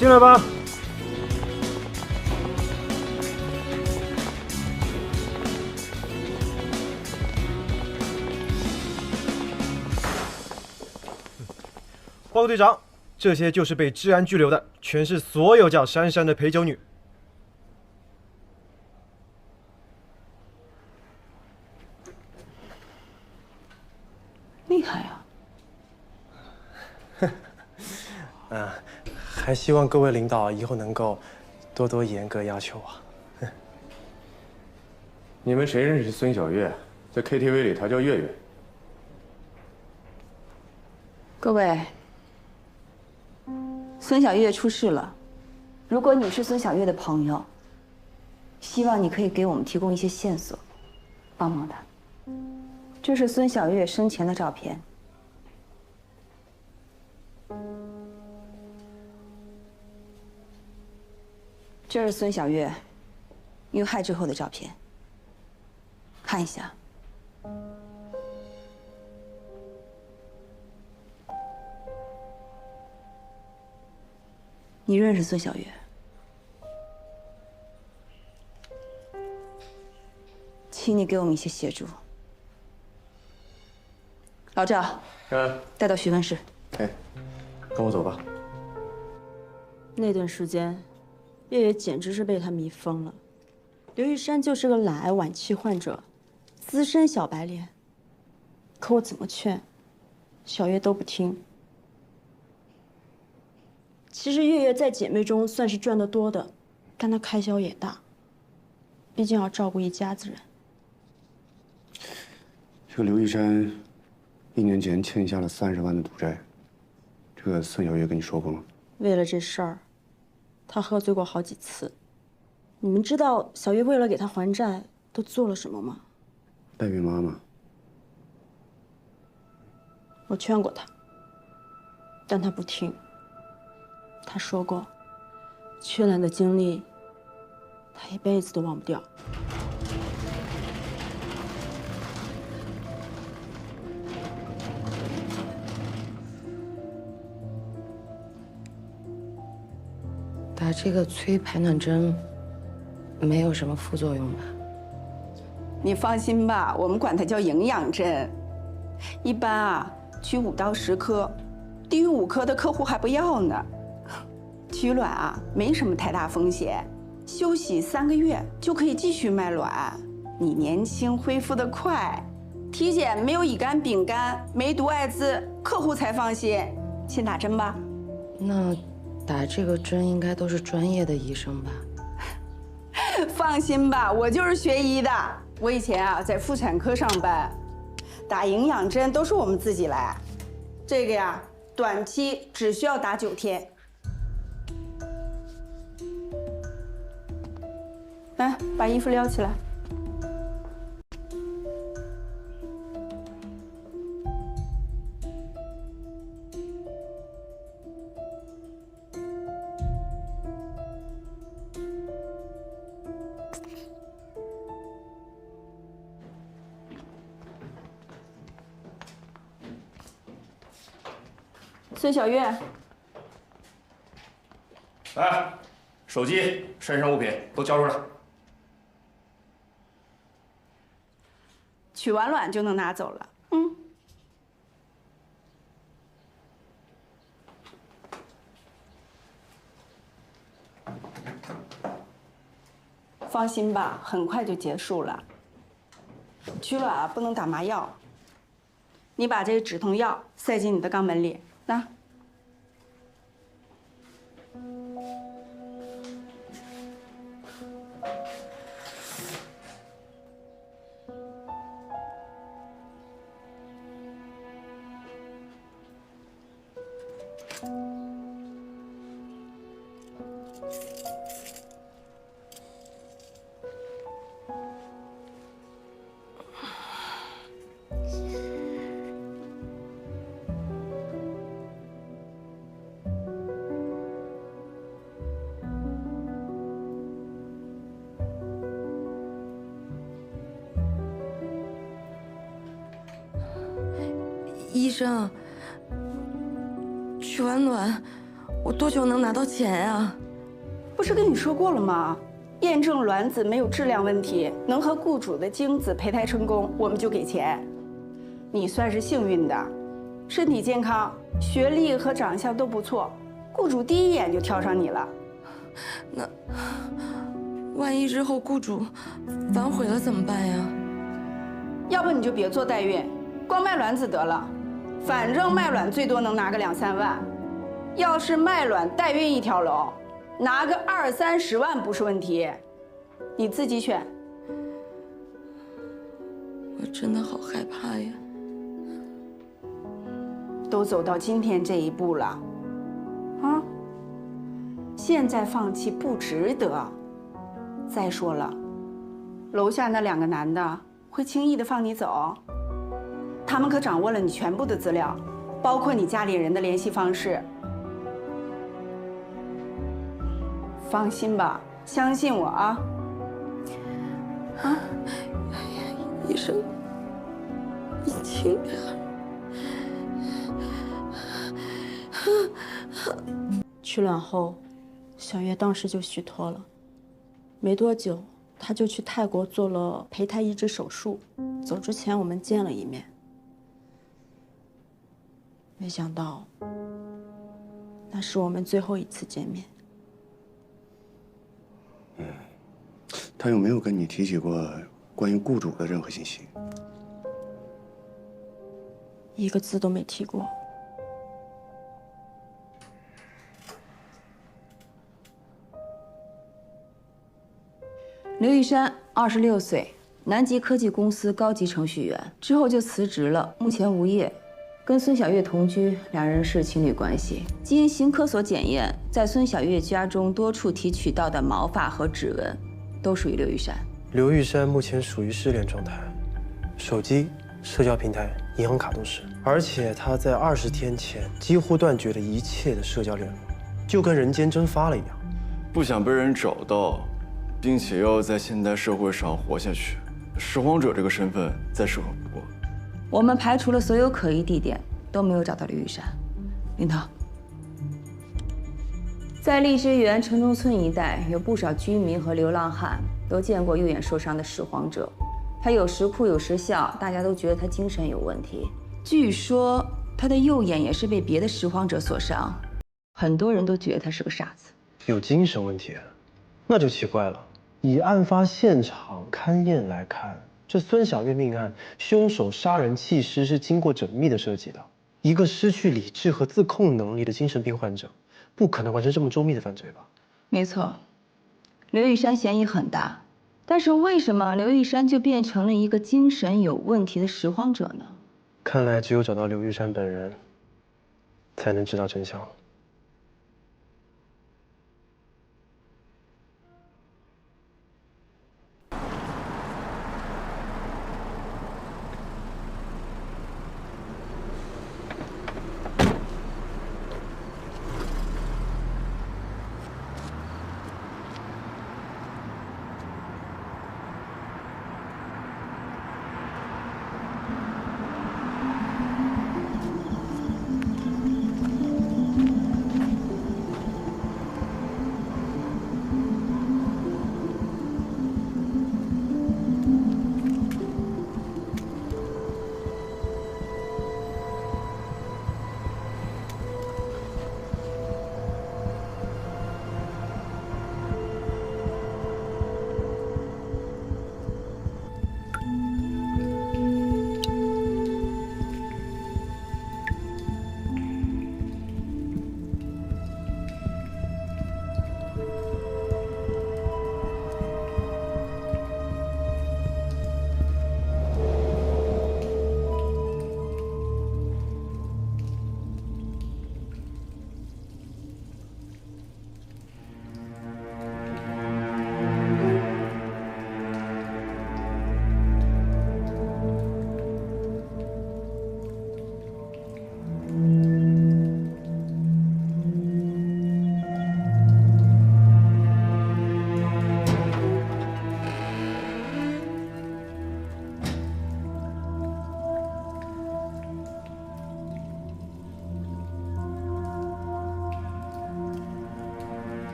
进来吧。报告队长，这些就是被治安拘留的，全是所有叫珊珊的陪酒女。厉害啊！还希望各位领导以后能够多多严格要求啊。你们谁认识孙小月？在 KTV 里她叫月月。各位，孙小月出事了，如果你是孙小月的朋友，希望你可以给我们提供一些线索，帮帮她。这是孙小月生前的照片。这是孙小月遇害之后的照片，看一下。你认识孙小月？请你给我们一些协助。老赵，带到询问室。哎，跟我走吧。那段时间，月月简直是被他迷疯了。刘玉山就是个懒癌晚期患者，资深小白脸。可我怎么劝，小月都不听。其实月月在姐妹中算是赚得多的，但她开销也大，毕竟要照顾一家子人。这个刘玉山1年前欠下了30万的赌债，这个孙小月跟你说过吗？为了这事儿，他喝醉过好几次。你们知道小月为了给他还债都做了什么吗？代孕妈妈。我劝过他，但他不听。他说过，缺难的经历，他一辈子都忘不掉。打这个催排卵针，没有什么副作用吧？你放心吧，我们管它叫营养针。一般啊，取5到10颗，低于5颗的客户还不要呢。取卵啊，没什么太大风险，休息3个月就可以继续卖卵。你年轻，恢复得快，体检没有乙肝、丙肝，没毒艾滋，客户才放心。先打针吧。那打这个针应该都是专业的医生吧？放心吧，我就是学医的。我以前啊在妇产科上班，打营养针都是我们自己来。这个呀，短期只需要打9天。来，把衣服撩起来。孙小月，来，手机、身上物品都交出来。取完卵就能拿走了。嗯。放心吧，很快就结束了。取卵啊，不能打麻药。你把这个止痛药塞进你的肛门里，拿。医生，取完卵，我多久能拿到钱呀？不是跟你说过了吗？验证卵子没有质量问题，能和雇主的精子胚胎成功，我们就给钱。你算是幸运的，身体健康，学历和长相都不错，雇主第一眼就挑上你了。那万一日后雇主反悔了怎么办呀？要不你就别做代孕，光卖卵子得了。反正卖卵最多能拿个2、3万，要是卖卵代孕一条龙，拿个20、30万不是问题。你自己选。我真的好害怕呀！都走到今天这一步了，啊，现在放弃不值得。再说了，楼下那2个男的会轻易的放你走？他们可掌握了你全部的资料，包括你家里人的联系方式。放心吧，相信我啊！啊，医生，你轻点。取卵后，小月当时就虚脱了，没多久，她就去泰国做了胚胎移植手术。走之前我们见了一面，没想到，那是我们最后一次见面。他有没有跟你提起过关于雇主的任何信息？一个字都没提过。刘玉山，26岁，南极科技公司高级程序员，之后就辞职了，目前无业，跟孙小月同居，2人是情侣关系。基因型科所检验，在孙小月家中多处提取到的毛发和指纹，都属于刘玉山。刘玉山目前属于失联状态，手机、社交平台、银行卡都是，而且他在20天前几乎断绝了一切的社交联络，就跟人间蒸发了一样。不想被人找到，并且要在现代社会上活下去，拾荒者这个身份再适合不过。我们排除了所有可疑地点，都没有找到刘玉山。领导，在荔枝园城中村一带，有不少居民和流浪汉都见过右眼受伤的拾荒者。他有时哭有时笑，大家都觉得他精神有问题。据说他的右眼也是被别的拾荒者所伤，很多人都觉得他是个傻子。有精神问题，那就奇怪了。以案发现场勘验来看，这孙小月命案，凶手杀人弃尸是经过缜密的设计的。一个失去理智和自控能力的精神病患者，不可能完成这么周密的犯罪吧？没错，刘玉山嫌疑很大，但是为什么刘玉山就变成了一个精神有问题的拾荒者呢？看来只有找到刘玉山本人，才能知道真相了。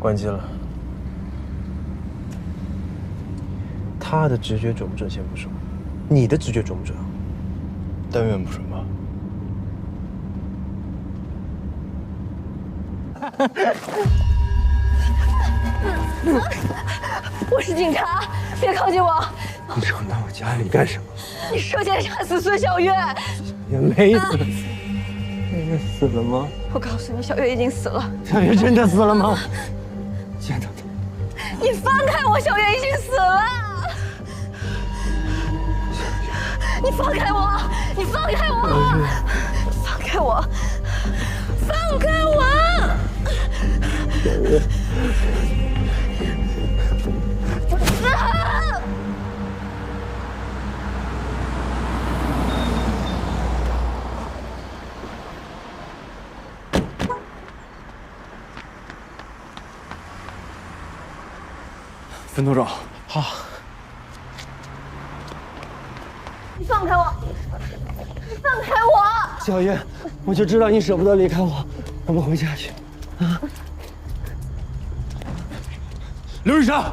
关机了。他的直觉准不准先不说，你的直觉准不准？但愿不准吧。我是警察，别靠近我！你闯到我家里干什么？你涉嫌杀死孙小月。也没死。妹妹死了吗？我告诉你，小月已经死了。小月真的死了吗？见到他。你放开我，小月已经死了。你放开我！你放开我！放开我！放开我！小月。分头找。好。你放开我！你放开我！小月，我就知道你舍不得离开我，我们回家去。啊！刘玉生，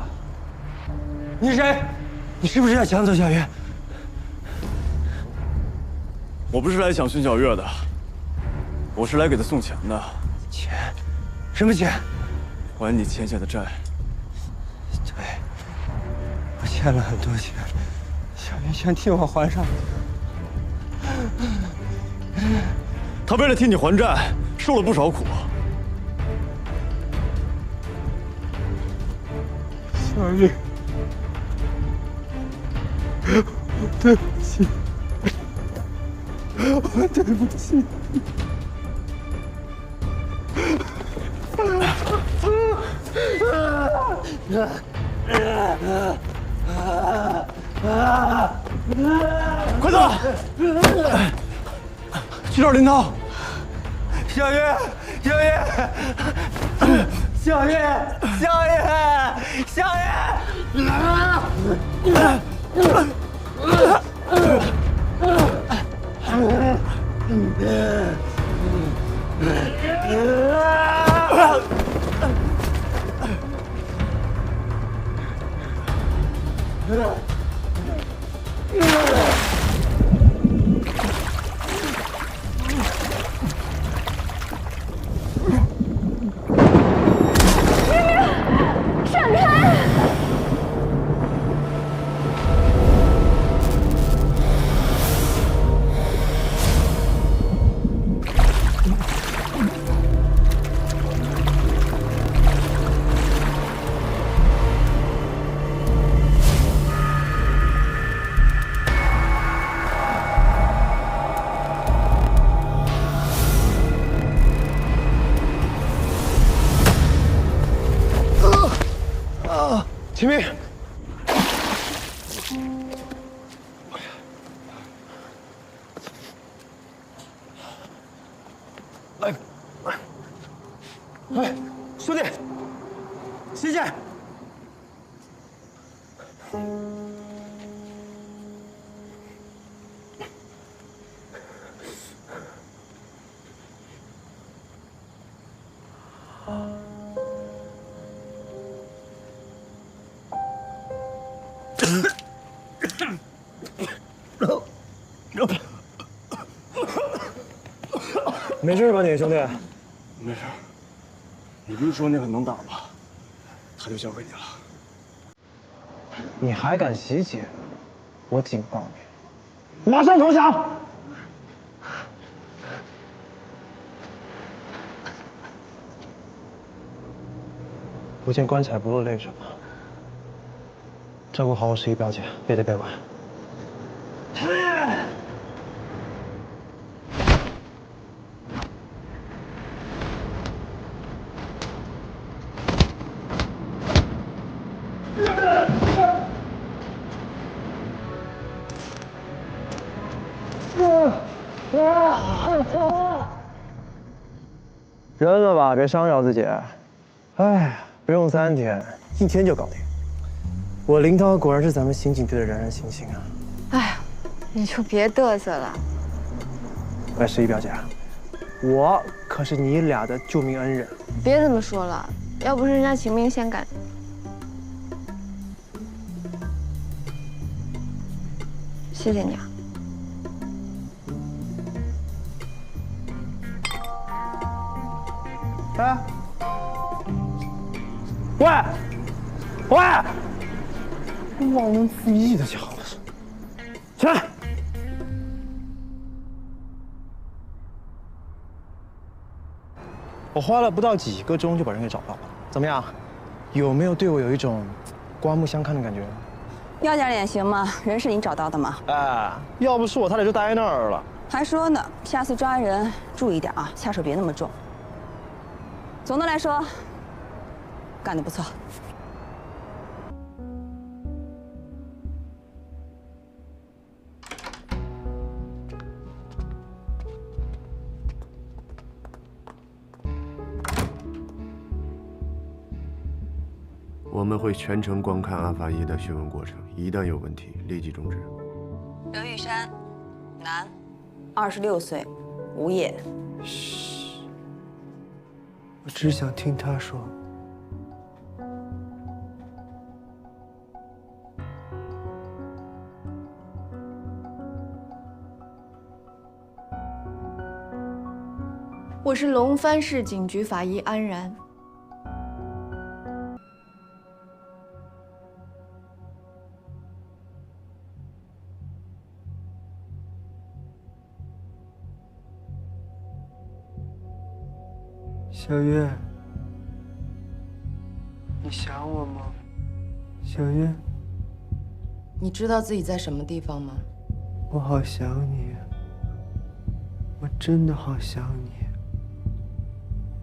你是谁？你是不是要抢走小月？我不是来抢孙小月的，我是来给她送钱的。钱？什么钱？还你欠下的债。对，我欠了很多钱，小月全替我还上。她为了替你还债，受了不少苦。小月，对不起，我对不起。快走！去找林涛。小月，小月，小月，小月，小闪开！秦明，来，喂，兄弟，洗剪。没事吧你兄弟？没事。你不是说你很能打吗？他就交给你了。你还敢袭击？我警告你，马上投降！不见棺材不落泪是吧？照顾好我11表姐，别得别管。扔了吧，别伤着自己。哎，不用3天，1天就搞定。我林涛果然是咱们刑警队的冉冉星星啊！哎呀，你就别嘚瑟了。喂，11表姐，我可是你俩的救命恩人。别这么说了，要不是人家秦明先赶。谢谢你啊。哎，喂，喂，忘恩负义的家伙，起来！我花了不到几个钟就把人给找到了，怎么样？有没有对我有一种刮目相看的感觉？要点脸行吗？人是你找到的吗？哎，要不是我，他俩就待那儿了。还说呢，下次抓人注意点啊，下手别那么重。总的来说，干得不错。我们会全程观看阿法医的讯问过程，一旦有问题，立即终止。刘玉山，男，26岁，无业。嘘，我只想听他说。我是龙帆市警局法医安然。小月，你想我吗？小月，你知道自己在什么地方吗？我好想你，我真的好想你，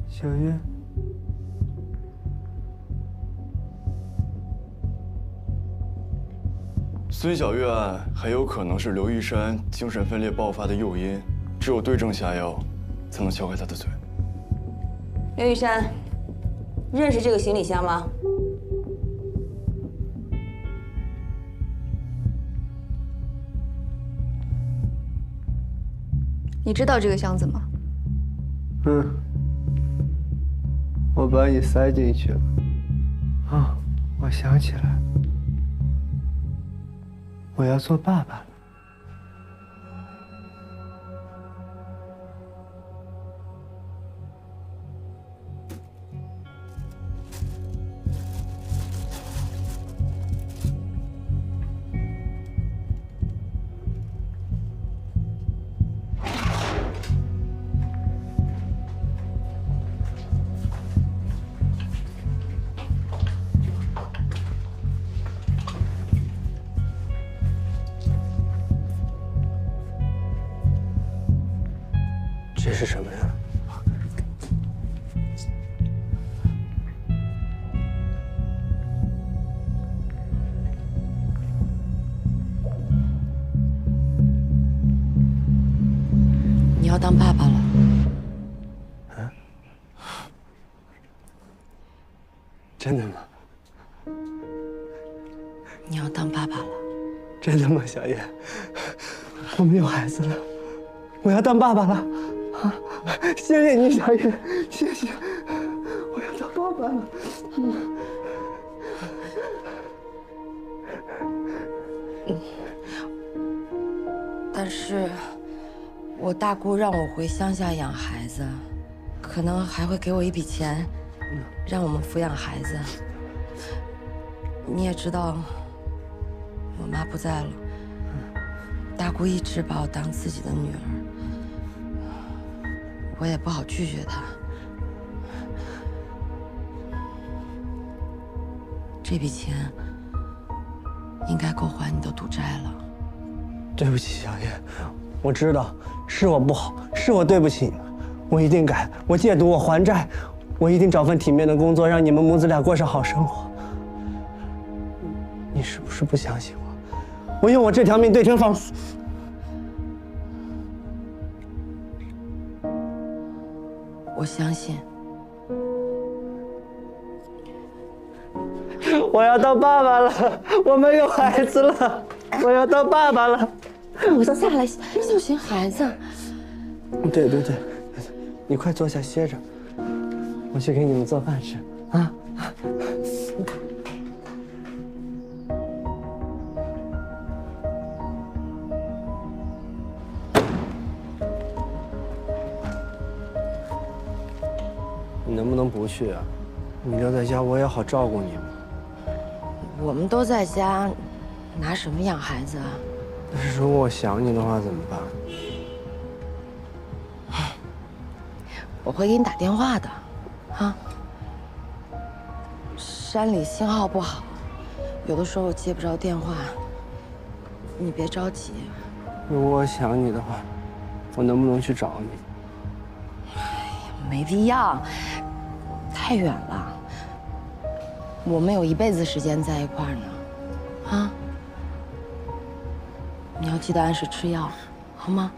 小月。孙小月案很有可能是刘玉山精神分裂爆发的诱因，只有对症下药，才能撬开他的嘴。刘玉山，认识这个行李箱吗？你知道这个箱子吗？我把你塞进去了。啊，我想起来，我要做爸爸了。这是什么呀？你要当爸爸了。啊？真的吗？你要当爸爸了。真的吗，小叶？我们有孩子了，我要当爸爸了。啊！谢谢你，小叶，谢谢，我要当爸爸了。但是，我大姑让我回乡下养孩子，可能还会给我一笔钱，让我们抚养孩子。你也知道，我妈不在了，大姑一直把我当自己的女儿。我也不好拒绝他。这笔钱应该够还你的赌债了。对不起，小叶，我知道是我不好，是我对不起你们，我一定改，我戒毒，我还债，我一定找份体面的工作，让你们母子俩过上好生活。你是不是不相信我？我用我这条命对天放肆。我相信。我要当爸爸了，我们有孩子了，我要当爸爸了。我下来，小心孩子。对，你快坐下歇着，我去给你们做饭吃啊。你能不能不去啊？你留在家，我也好照顾你嘛。我们都在家，拿什么养孩子啊？但是如果我想你的话怎么办？我会给你打电话的，啊。山里信号不好，有的时候我接不着电话，你别着急。如果我想你的话，我能不能去找你？没必要，太远了。我们有一辈子时间在一块儿呢，啊！你要记得按时吃药，好吗？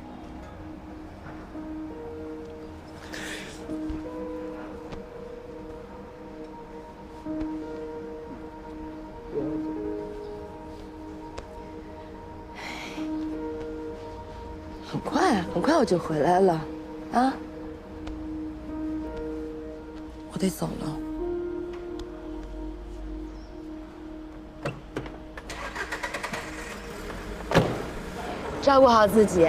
很快我就回来了，啊！我得走了。照顾好自己。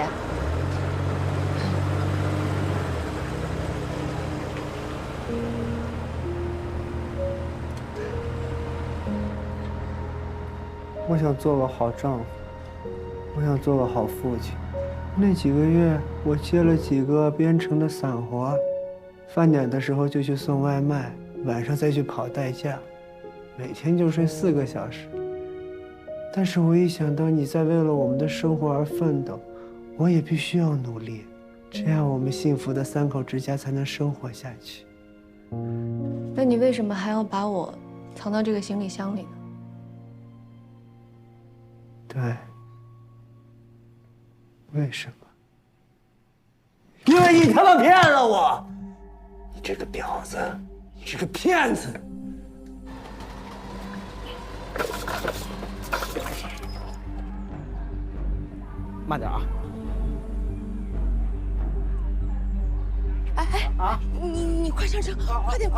我想做个好丈夫，我想做个好父亲。那几个月，我接了几个编程的散活，饭点的时候就去送外卖，晚上再去跑代驾，每天就睡4个小时。但是我一想到你在为了我们的生活而奋斗，我也必须要努力，这样我们幸福的3口之家才能生活下去。那你为什么还要把我藏到这个行李箱里呢？对。为什么？因为你他妈骗了我！你这个婊子，你这个骗子！慢点啊！哎，你快上车，快点！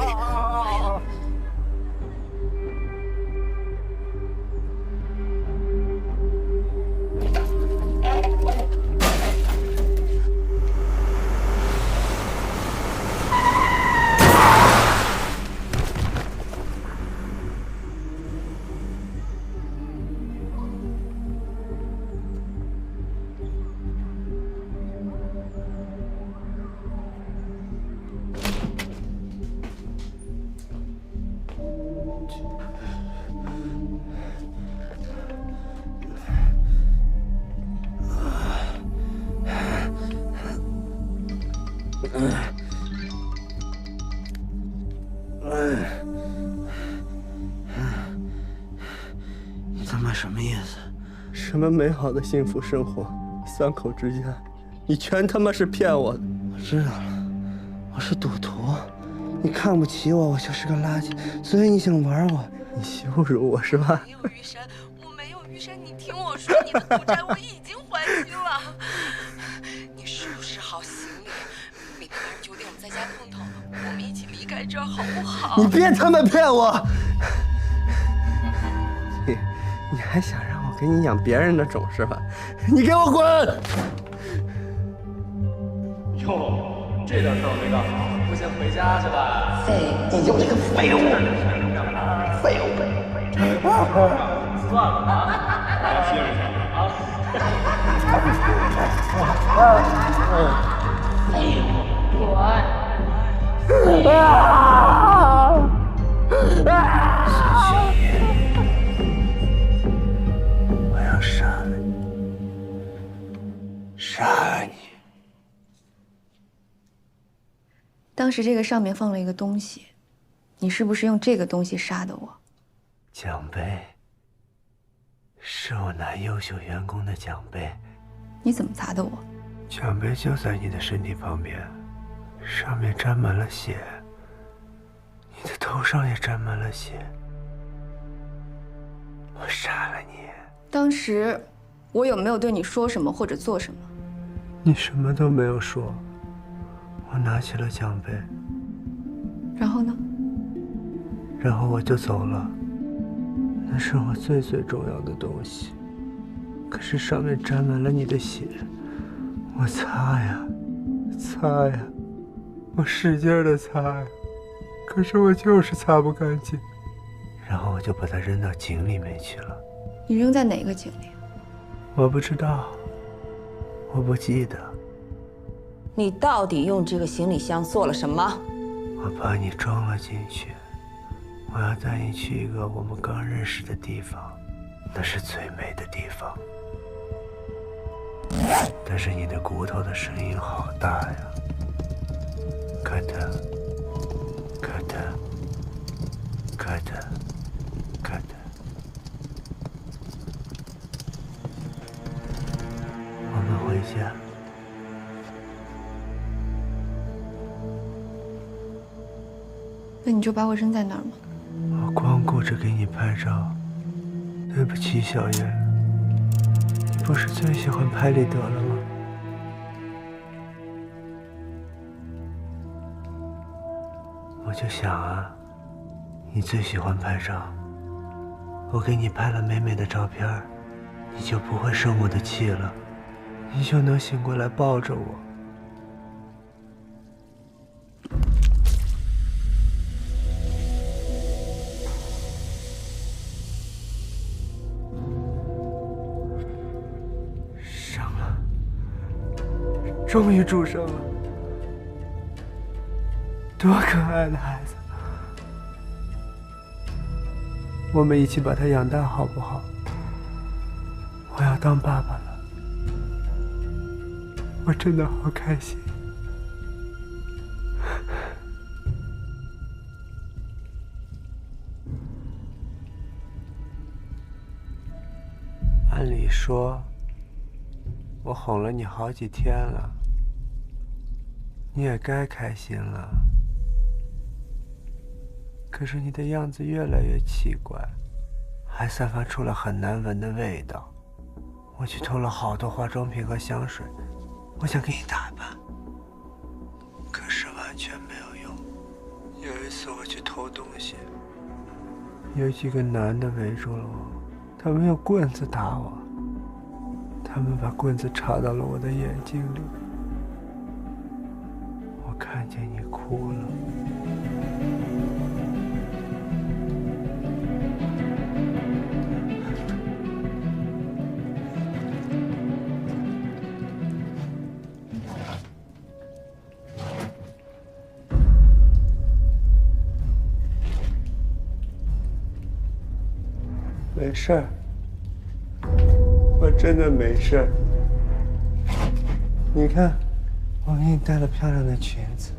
你他妈什么意思？什么美好的幸福生活，3口之家，你全他妈是骗我的！我知道了，我是赌徒，你看不起我，我就是个垃圾，所以你想玩我，你羞辱我是吧？没有玉山，我没有玉山，你听我说，你的赌债我已经还清了。你收拾好行李，明天晚上9点我们在家碰头，我们一起离开这儿好不好？你别他妈骗我！你还想让我给你养别人的种是吧？你给我滚！哟，这点事儿没干好，不先回家去吧？你就这个废物！废物！算了啊，歇着去啊。废物！我要杀了你！杀了你！当时这个上面放了一个东西，你是不是用这个东西杀的我？奖杯，是我男优秀员工的奖杯。你怎么砸的我？奖杯就在你的身体旁边，上面沾满了血，你的头上也沾满了血。我杀了你。当时我有没有对你说什么或者做什么？你什么都没有说。我拿起了奖杯，然后呢？然后我就走了。那是我最重要的东西，可是上面沾满了你的血，我擦呀，擦呀，我使劲的擦呀，可是我就是擦不干净。然后我就把它扔到井里面去了。你扔在哪个井里？我不知道，我不记得。你到底用这个行李箱做了什么？我把你装了进去，我要带你去一个我们刚认识的地方，那是最美的地方。但是你的骨头的声音好大呀，咯噔，咯噔，咯噔，咯噔。我们回家。那你就把我扔在那儿吗？我光顾着给你拍照，对不起，小月，你不是最喜欢拍立得了吗？我就想啊，你最喜欢拍照，我给你拍了美美的照片，你就不会生我的气了，你就能醒过来抱着我。终于出生了，多可爱的孩子！我们一起把他养大好不好？我要当爸爸了，我真的好开心。按理说，我哄了你好几天了。你也该开心了，可是你的样子越来越奇怪，还散发出了很难闻的味道。我去偷了好多化妆品和香水，我想给你打扮，可是完全没有用。有一次我去偷东西，有几个男的围住了我，他们用棍子打我，他们把棍子插到了我的眼睛里。看见你哭了，没事儿，我真的没事儿。你看。我给你带了漂亮的裙子，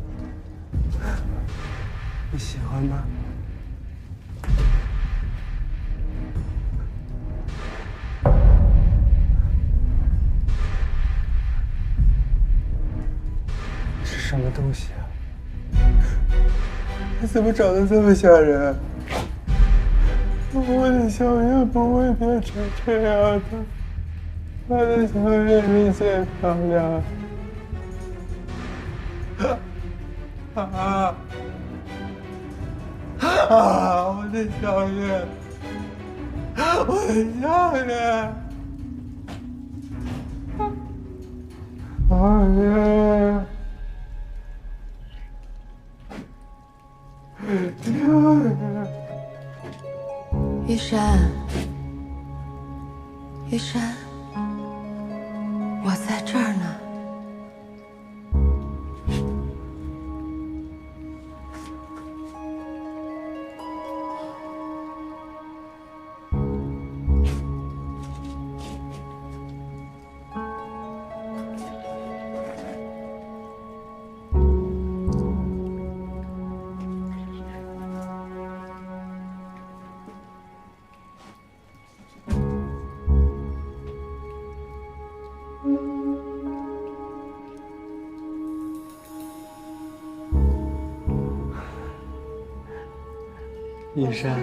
你喜欢吗？是什么东西啊？你怎么长得这么吓人？我的小月不会变成这样的，我的小月你最漂亮。我的小月，我的小月，小月，玉山，玉山，我在这儿呢。玉山，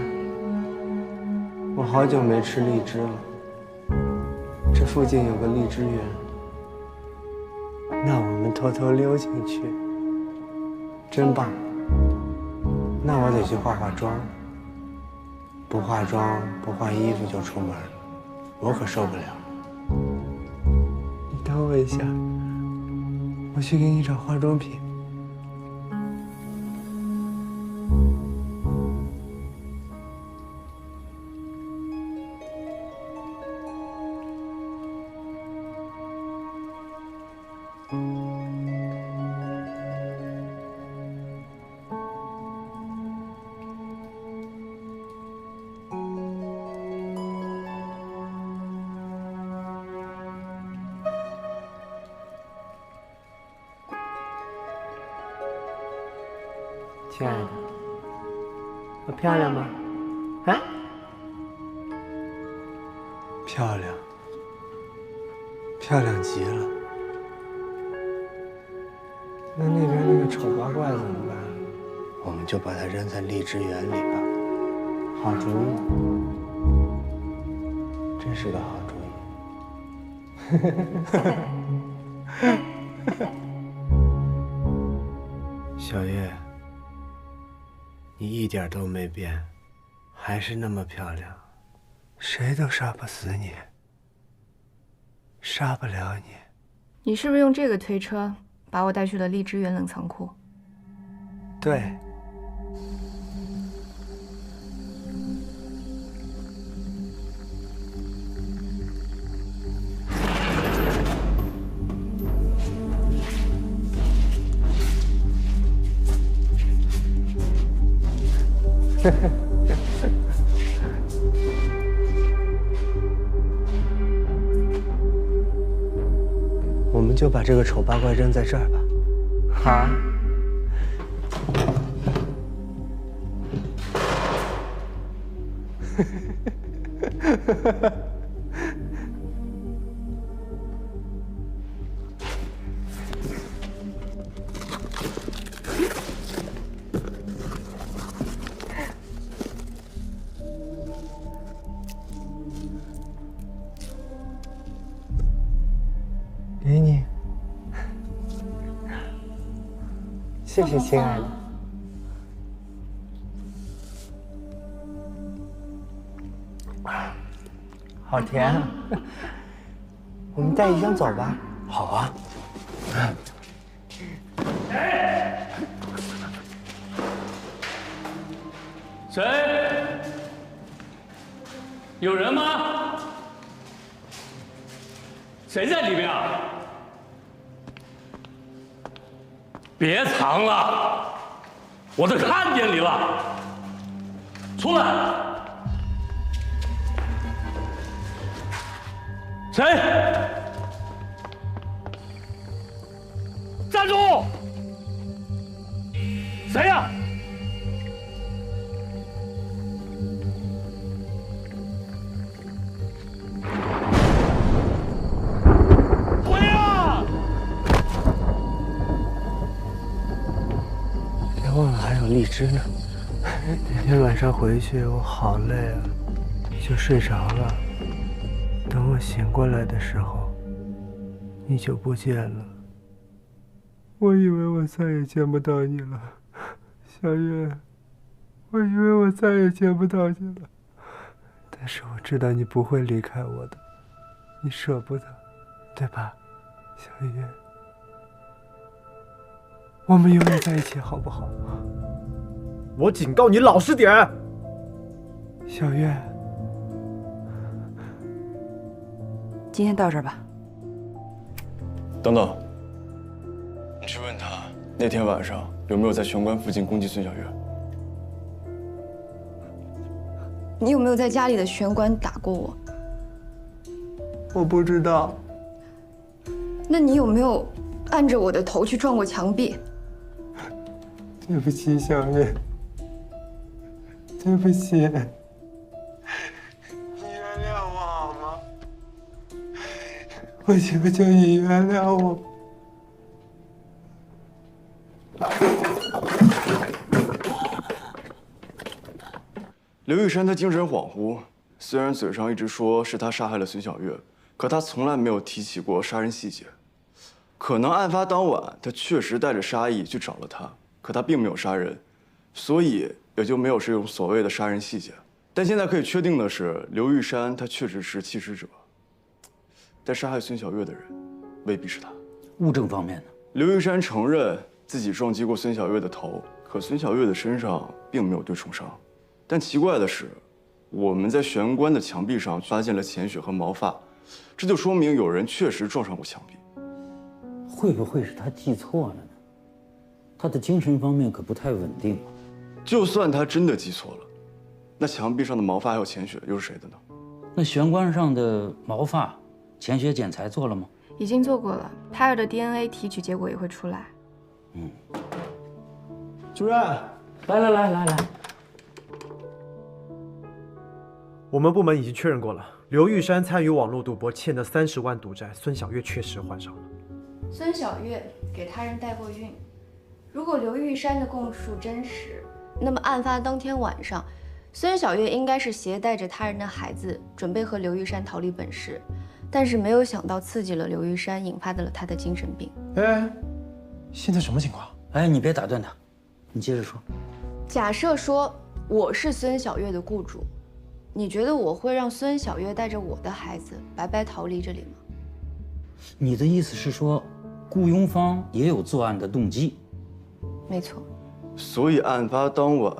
我好久没吃荔枝了。这附近有个荔枝园，那我们偷偷溜进去，真棒。那我得去化化妆。不化妆、不换衣服就出门，我可受不了。你等我一下，我去给你找化妆品。亲爱的，我漂亮吗？啊？漂亮，漂亮极了。那边那个丑八怪怎么办？我们就把它扔在荔枝园里吧。好主意，真是个好主意。小月。你一点都没变，还是那么漂亮，谁都杀不死你，杀不了你。你是不是用这个推车把我带去了荔枝园冷藏库？对。我们就把这个丑八怪扔在这儿吧。好。给你，谢谢亲爱的。好甜啊！我们带一箱走吧。好啊。谁？有人吗？谁在里面啊？别藏了，我都看见你了，出来！谁？站住！谁呀？忘了还有荔枝呢。那天晚上回去我好累啊，就睡着了。等我醒过来的时候，你就不见了。我以为我再也见不到你了，小月。我以为我再也见不到你了，但是我知道你不会离开我的，你舍不得，对吧，小月？我们永远在一起，好不好？我警告你老实点，小月。今天到这儿吧。等等，你去问他那天晚上有没有在玄关附近攻击孙小月？你有没有在家里的玄关打过我？我不知道。那你有没有按着我的头去撞过墙壁？对不起，小月，对不起，你原谅我好吗？我求求你原谅我。刘玉山他精神恍惚，虽然嘴上一直说是他杀害了孙小月，可他从来没有提起过杀人细节。可能案发当晚他确实带着杀意去找了她，可他并没有杀人，所以也就没有这种所谓的杀人细节。但现在可以确定的是，刘玉山他确实是弃尸者，但杀害孙小月的人未必是他。物证方面呢？刘玉山承认自己撞击过孙小月的头，可孙小月的身上并没有对冲伤。但奇怪的是，我们在玄关的墙壁上发现了钱血和毛发，这就说明有人确实撞上过墙壁。会不会是他记错了呢？他的精神方面可不太稳定。就算他真的记错了，那墙壁上的毛发还有钱血又是谁的呢？那玄关上的毛发、钱血检材做了吗？已经做过了，胎儿的 DNA 提取结果也会出来。主任，来，我们部门已经确认过了，刘玉山参与网络赌博欠的30万赌债，孙小月确实还上了。孙小月给他人代过孕，如果刘玉山的供述真实，那么案发当天晚上，孙小月应该是携带着他人的孩子，准备和刘玉山逃离本市，但是没有想到刺激了刘玉山，引发了他的精神病。哎，现在什么情况？哎，你别打断他，你接着说。假设说我是孙小月的雇主，你觉得我会让孙小月带着我的孩子白白逃离这里吗？你的意思是说，雇佣方也有作案的动机？没错。所以案发当晚，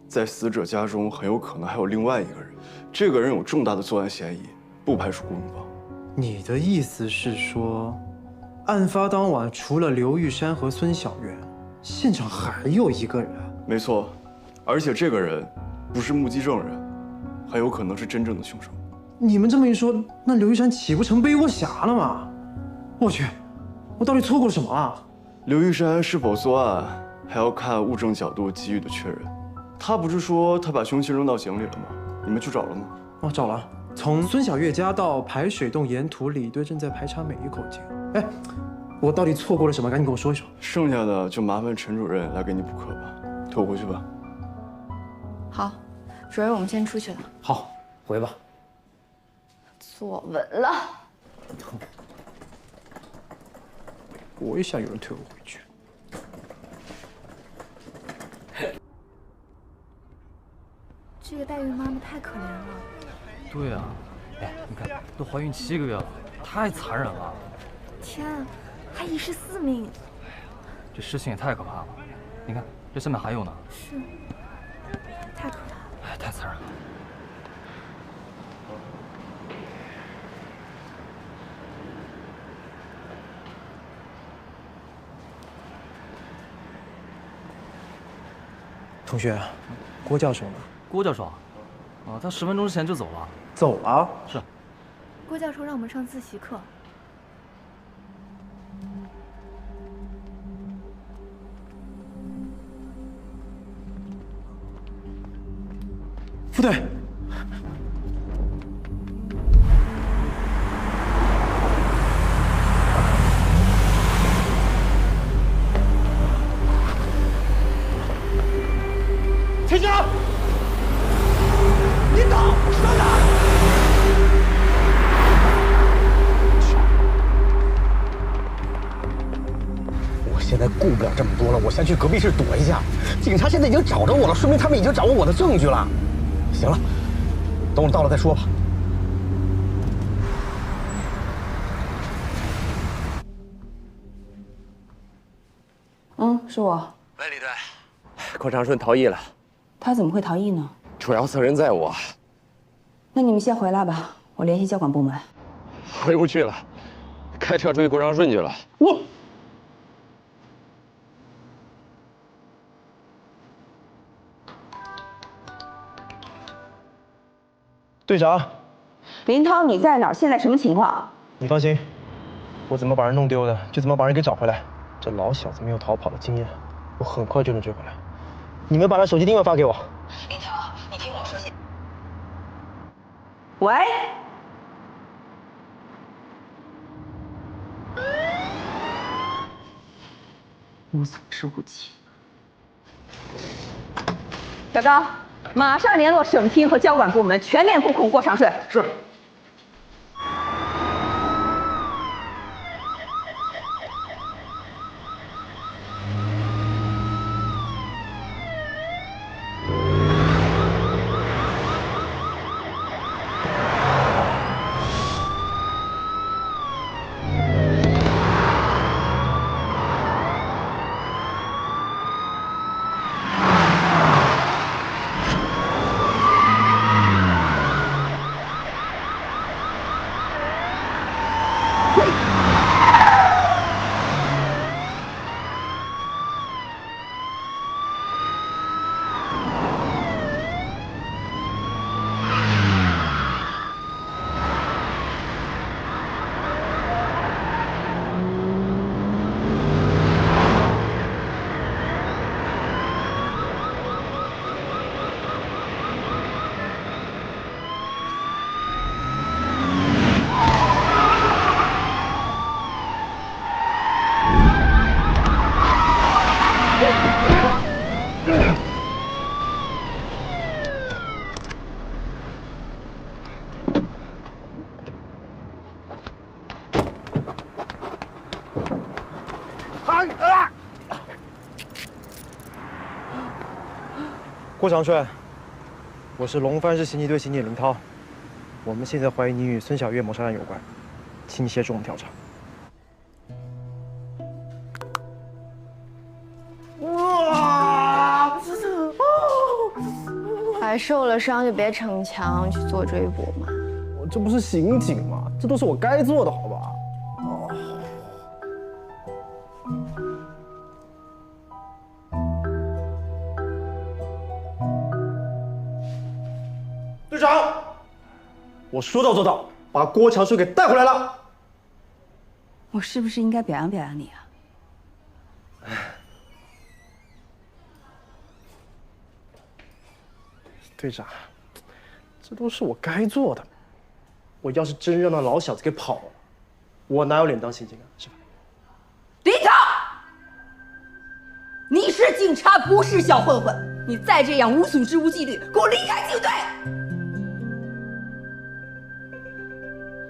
在死者家中很有可能还有另外一个人，这个人有重大的作案嫌疑，不排除雇佣方。你的意思是说，案发当晚除了刘玉山和孙小月，现场还有一个人？没错，而且这个人不是目击证人，还有可能是真正的凶手。你们这么一说，那刘玉山岂不成背锅侠了吗？我去，我到底错过了什么啊？刘玉山是否作案，还要看物证角度给予的确认。他不是说他把凶器扔到井里了吗？你们去找了吗？哦，找了。从孙小月家到排水洞沿途，李队正在排查每一口井。哎，我到底错过了什么？赶紧跟我说一说。剩下的就麻烦陈主任来给你补课吧。推我回去吧。好，主任，我们先出去了。好，回吧。坐稳了。我也想有人推我回去。这个代孕妈妈太可怜了。对啊，哎，你看，都怀孕7个月了，太残忍了。天啊，还一尸4命。这事情也太可怕了。你看，这下面还有呢。是，太可怕了。哎，太残忍了。同学，郭教授呢？郭教授啊，他10分钟之前就走了。走了？是。郭教授让我们上自习课。副队。秦江，你等，等等！我现在顾不了这么多了，我先去隔壁室躲一下。警察现在已经找着我了，说明他们已经掌握我的证据了。行了，等我到了再说吧。是我。喂，李队，郭长顺逃逸了。他怎么会逃逸呢？主要责任在我。那你们先回来吧，我联系交管部门。回不去了，开车追郭长顺去了。我。队长，林涛，你在哪儿？现在什么情况？你放心，我怎么把人弄丢的，就怎么把人给找回来。这老小子没有逃跑的经验，我很快就能追回来。你们把他手机电话发给我。林涛，你听我说些。喂。无所之无起。小高，马上联络省厅和交管部门，全面布控郭长顺。是。郭长顺，我是龙帆市刑警队刑警林涛，我们现在怀疑你与孙小月谋杀案有关，请你协助我们调查。哇！还受了伤就别逞强，去做追捕嘛。我这不是刑警吗？这都是我该做的，好吧？队长，我说到做到，把郭长顺给带回来了。我是不是应该表扬表扬你啊？队长，这都是我该做的。我要是真让那老小子给跑了，我哪有脸当刑警啊？是吧？林涛，你是警察，不是小混混。你再这样无组织无纪律，给我离开警队！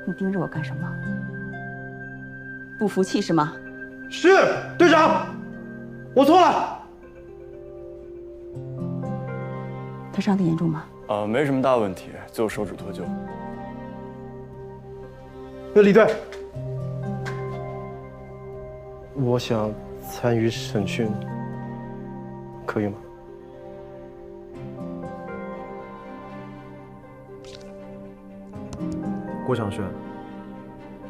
你盯着我干什么？不服气是吗？是，队长，我错了。他伤得严重吗？没什么大问题，就手指脱臼。李队，我想参与审讯，可以吗？郭长顺，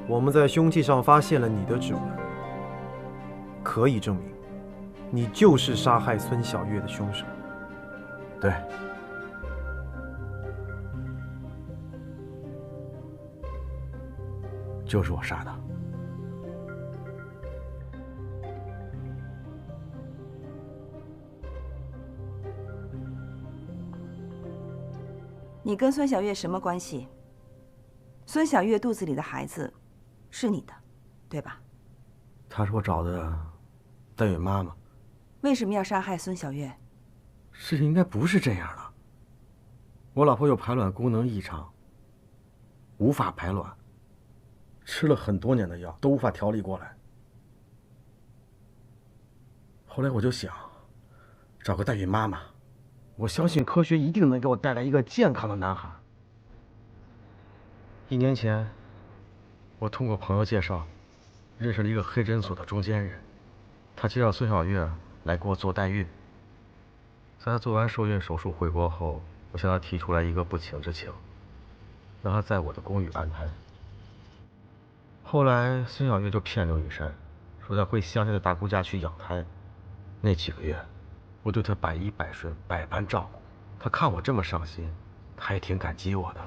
我们在凶器上发现了你的指纹，可以证明你就是杀害孙小月的凶手。对。就是我杀的。你跟孙小月什么关系？孙小月肚子里的孩子是你的，对吧？她是我找的代孕妈妈。为什么要杀害孙小月？事情应该不是这样的。我老婆有排卵功能异常，无法排卵。吃了很多年的药，都无法调理过来。后来我就想找个代孕妈妈，我相信科学一定能给我带来一个健康的男孩。1年前，我通过朋友介绍，认识了一个黑诊所的中间人，他介绍孙小月来给我做代孕。在他做完受孕手术回国后，我向他提出来一个不情之请，让他在我的公寓安胎。后来，孙小月就骗刘雨山，说她回乡下的大姑家去养胎。那几个月，我对她百依百顺，百般照顾。她看我这么上心，她也挺感激我的。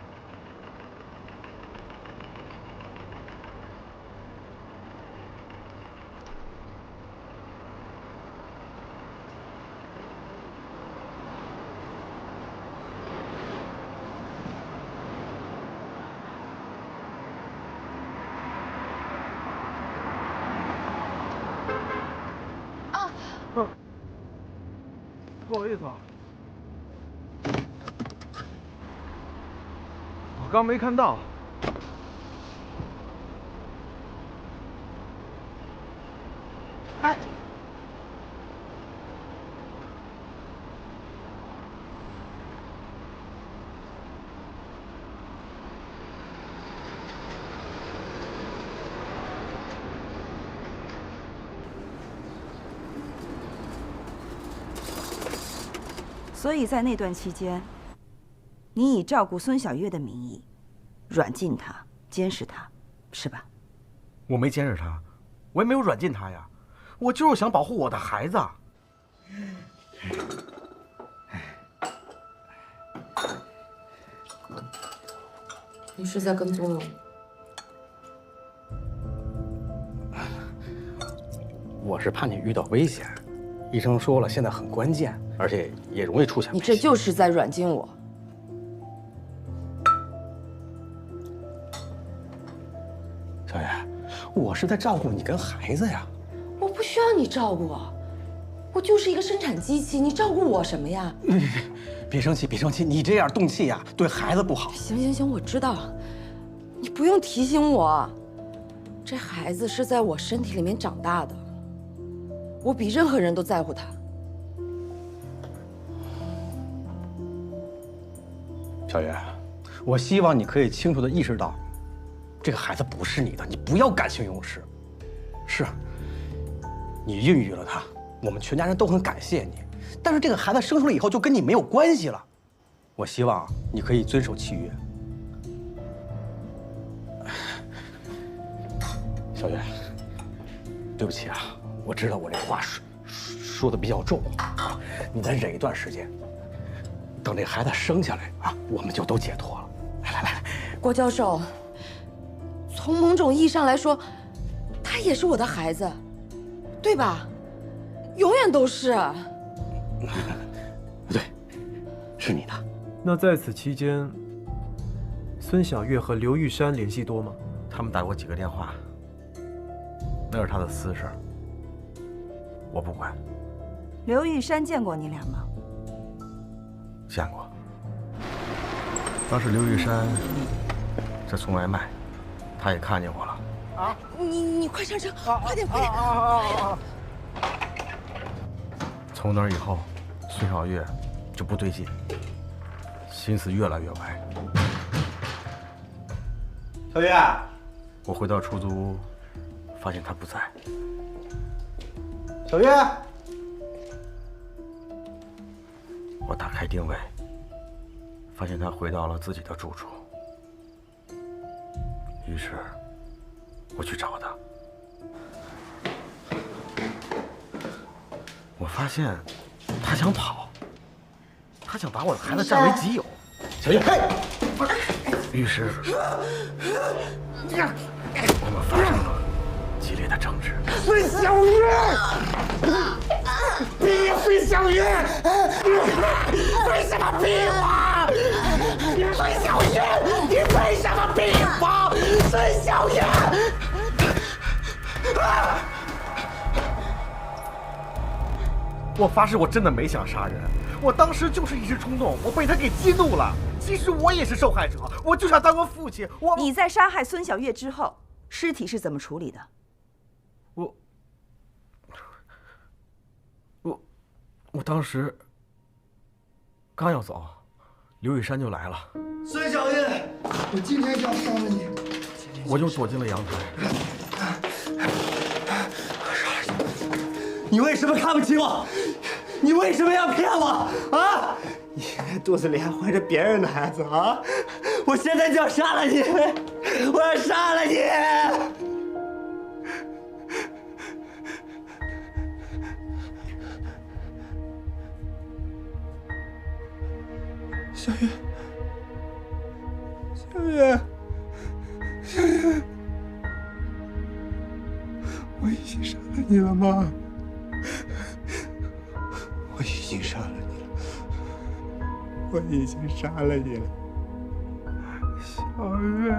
不好意思啊，我刚没看到。哎，所以在那段期间，你以照顾孙小月的名义，软禁她、监视她，是吧？我没监视她，我也没有软禁她呀，我就是想保护我的孩子。你是在跟踪我？我是怕你遇到危险，医生说了，现在很关键，而且也容易出现危险。你这就是在软禁我。小月，我是在照顾你跟孩子呀。我不需要你照顾我，我就是一个生产机器，你照顾我什么呀？别生气，别生气，你这样动气呀，对孩子不好。行行行，我知道，你不用提醒我。这孩子是在我身体里面长大的，我比任何人都在乎她。小月，我希望你可以清楚地意识到，这个孩子不是你的，你不要感情用事。是，你孕育了他，我们全家人都很感谢你。但是这个孩子生出来以后就跟你没有关系了。我希望你可以遵守契约。小月，对不起啊，我知道我这话说的比较重啊，你再忍一段时间，等这孩子生下来啊，我们就都解脱了。来，郭教授，从某种意义上来说，他也是我的孩子，对吧？永远都是。对，是你的。那在此期间，孙小月和刘玉山联系多吗？他们打过几个电话，那是他的私事，我不管。刘玉山见过你俩吗？见过。当时刘玉山在送外卖，他也看见我了。啊！你快上车，快点！从那以后，孙小月就不对劲，心思越来越歪。小月，我回到出租屋，发现她不在。小月，我打开定位，发现她回到了自己的住处。于是，我去找她。我发现她想跑，她想把我的孩子占为己有。小月，嘿！于是，我们发生了激烈的争执。孙小月，逼孙小月，为什么逼我？孙小月，你为什么逼我？孙小月，我发誓，我真的没想杀人，我当时就是一时冲动，我被他给激怒了。其实我也是受害者，我就想当个父亲。你在杀害孙小月之后，尸体是怎么处理的？我当时刚要走，刘玉山就来了。孙小月，我今天就要杀了你！我就躲进了阳台。你为什么看不起我？你为什么要骗我啊？你肚子里还怀着别人的孩子啊！我现在就要杀了你！我要杀了你！小月，小月，小月，我已经杀了你了吗？我已经杀了你了，我已经杀了你了，小月。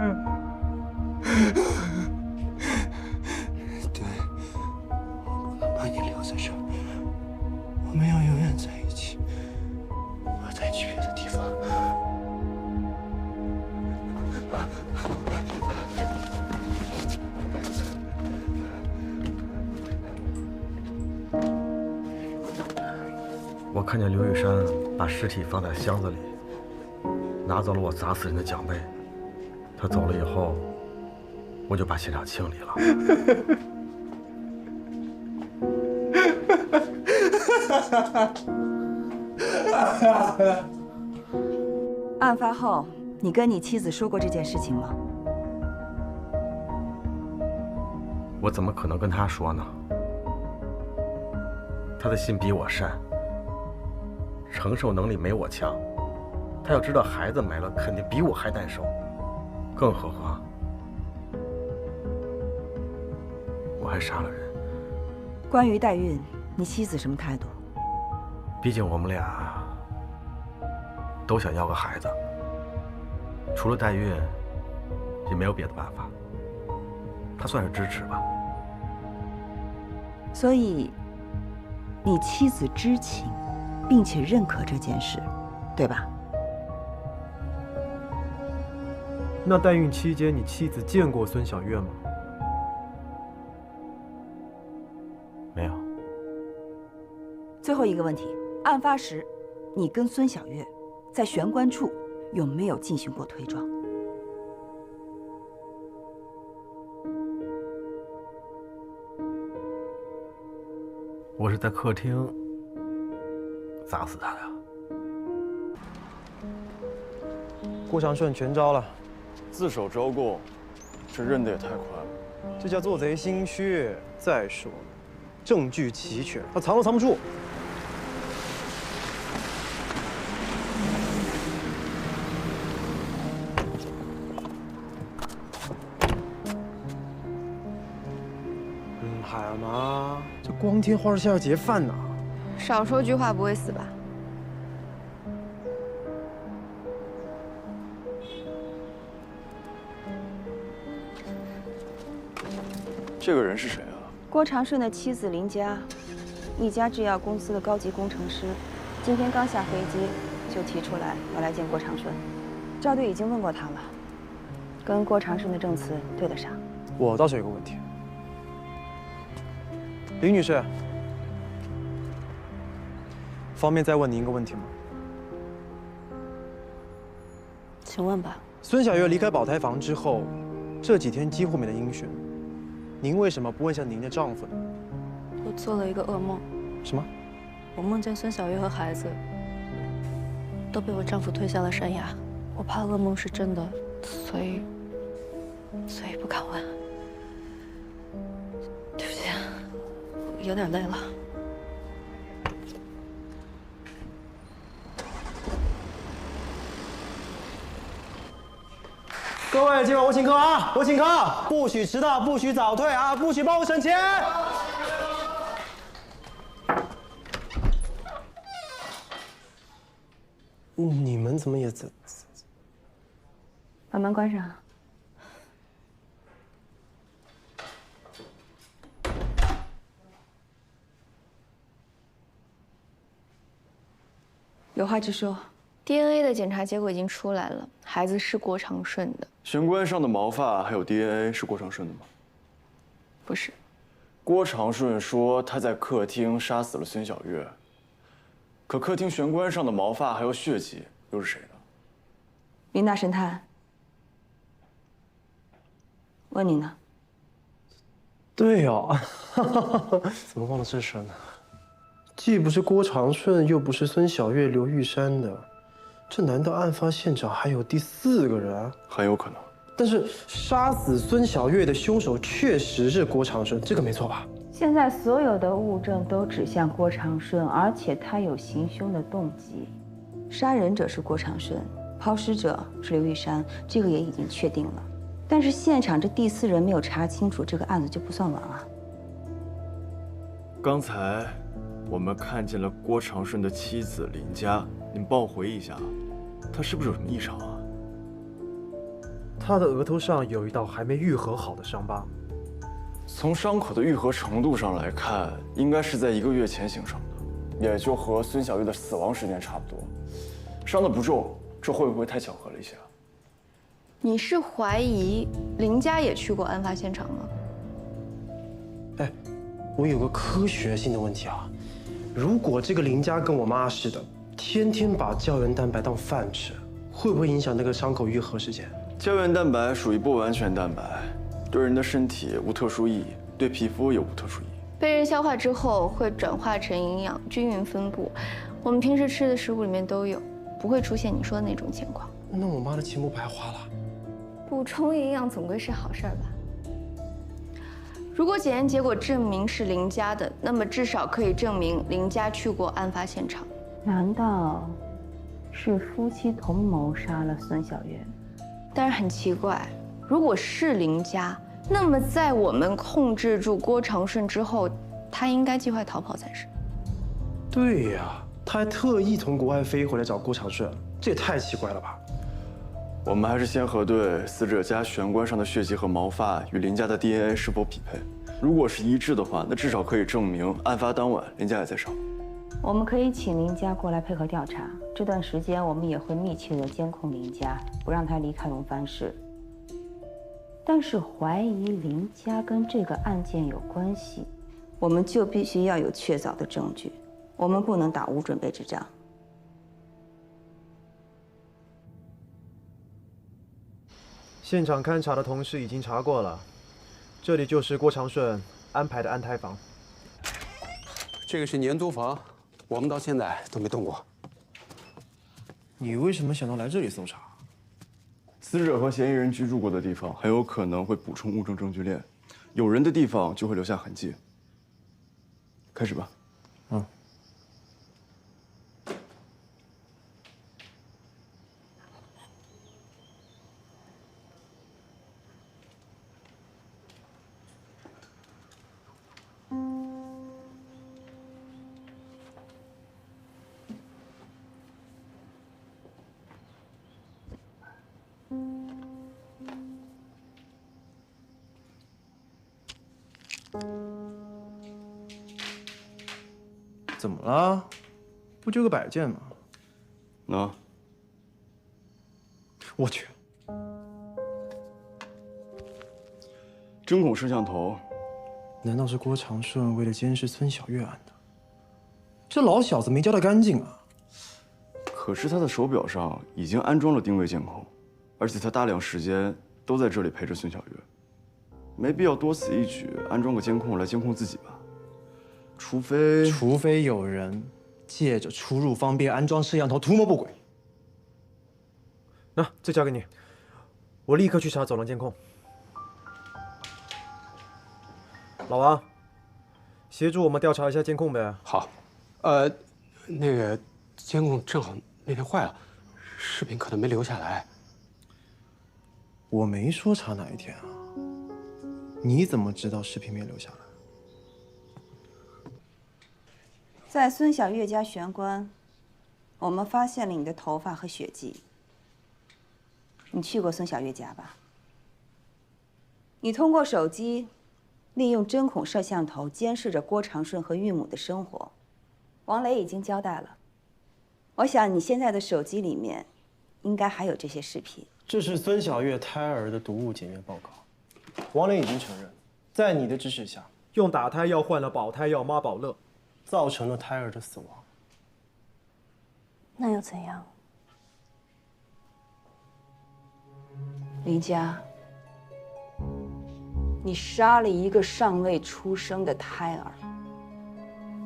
对，我不能把你留在这儿，我们要永远在一起。我再去别的地方。我看见刘玉山把尸体放在箱子里，拿走了我砸死人的奖杯。他走了以后，我就把现场清理了。案发后，你跟你妻子说过这件事情吗？我怎么可能跟他说呢？他的心比我善，承受能力没我强。他要知道孩子没了，肯定比我还难受。更何况，我还杀了人。关于代孕，你妻子什么态度？毕竟我们俩都想要个孩子，除了代孕，也没有别的办法。他算是支持吧。所以，你妻子知情，并且认可这件事，对吧？那代孕期间，你妻子见过孙小月吗？没有。最后一个问题，案发时，你跟孙小月在玄关处有没有进行过推撞？我是在客厅砸死他的。郭长顺全招了，自首招供，这认得也太快了。这叫做贼心虚。再说了，证据齐全，他藏都藏不住。海妈，这光天化日下要劫犯呢。少说句话，不会死吧？这个人是谁啊？郭长顺的妻子林佳，一家制药公司的高级工程师，今天刚下飞机就提出来要来见郭长顺。赵队已经问过他了，跟郭长顺的证词对得上。我倒是有个问题，林女士，方便再问您一个问题吗？请问吧。孙小月离开保胎房之后，这几天几乎没了音讯。您为什么不问一下您的丈夫呢？我做了一个噩梦。什么？我梦见孙小月和孩子都被我丈夫推下了山崖。我怕噩梦是真的，所以不敢问。对不起，我有点累了。各位，今晚我请客啊！我请客，不许迟到，不许早退啊！不许帮我省钱。你们怎么也在？把门关上。有话直说。DNA 的检查结果已经出来了，孩子是郭长顺的。玄关上的毛发还有 DNA 是郭长顺的吗？不是。郭长顺说他在客厅杀死了孙小月，可客厅玄关上的毛发还有血迹又是谁的？林大神探，问你呢。对哦，怎么忘了这事呢？既不是郭长顺，又不是孙小月、刘玉山的，这难道案发现场还有第4个人？很有可能。但是杀死孙小月的凶手确实是郭长顺，这个没错吧？现在所有的物证都指向郭长顺，而且他有行凶的动机。杀人者是郭长顺，抛尸者是刘玉山，这个也已经确定了。但是现场这第4人没有查清楚，这个案子就不算完啊。刚才我们看见了郭长顺的妻子林佳，您帮我回忆一下，她是不是有什么异常啊？他的额头上有一道还没愈合好的伤疤，从伤口的愈合程度上来看，应该是在1个月前形成的，也就和孙小月的死亡时间差不多。伤得不重，这会不会太巧合了一些？你是怀疑林佳也去过案发现场吗？哎，我有个科学性的问题啊，如果这个林佳跟我妈似的，天天把胶原蛋白当饭吃，会不会影响那个伤口愈合时间？胶原蛋白属于不完全蛋白，对人的身体无特殊意义，对皮肤也无特殊意义。被人消化之后会转化成营养，均匀分布。我们平时吃的食物里面都有，不会出现你说的那种情况。那我妈的钱不白花了。补充营养总归是好事儿吧？如果检验结果证明是林佳的，那么至少可以证明林佳去过案发现场。难道是夫妻同谋杀了孙小月？但是很奇怪，如果是林佳，那么在我们控制住郭长顺之后，他应该尽快逃跑才是。对呀，他还特意从国外飞回来找郭长顺，这也太奇怪了吧？我们还是先核对死者家玄关上的血迹和毛发与林佳的 DNA 是否匹配。如果是一致的话，那至少可以证明案发当晚林佳也在场。我们可以请林佳过来配合调查，这段时间我们也会密切的监控林佳，不让他离开龙帆市。但是怀疑林佳跟这个案件有关系，我们就必须要有确凿的证据。我们不能打无准备之仗。现场勘查的同事已经查过了，这里就是郭长顺安排的安胎房。这个是年租房，我们到现在都没动过。你为什么想到来这里搜查？死者和嫌疑人居住过的地方很有可能会补充物证证据链，有人的地方就会留下痕迹。开始吧。嗯。怎么了？不就个摆件吗？喏。我去，针孔摄像头，难道是郭长顺为了监视孙小月安的？这老小子没交代干净啊！可是他的手表上已经安装了定位监控，而且他大量时间都在这里陪着孙小月，没必要多此一举安装个监控来监控自己吧？除非有人借着出入方便安装摄像头图谋不轨。那这交给你，我立刻去查走廊监控。老王，协助我们调查一下监控呗。好，那个监控正好那天坏了，视频可能没留下来。我没说查哪一天啊，你怎么知道视频没留下来？在孙小月家玄关，我们发现了你的头发和血迹。你去过孙小月家吧？你通过手机，利用针孔摄像头监视着郭长顺和玉母的生活。王雷已经交代了，我想你现在的手机里面，应该还有这些视频。这是孙小月胎儿的毒物检验报告，王磊已经承认，在你的指使下，用打胎药换了保胎药妈宝乐，造成了胎儿的死亡。那又怎样？林佳，你杀了一个尚未出生的胎儿，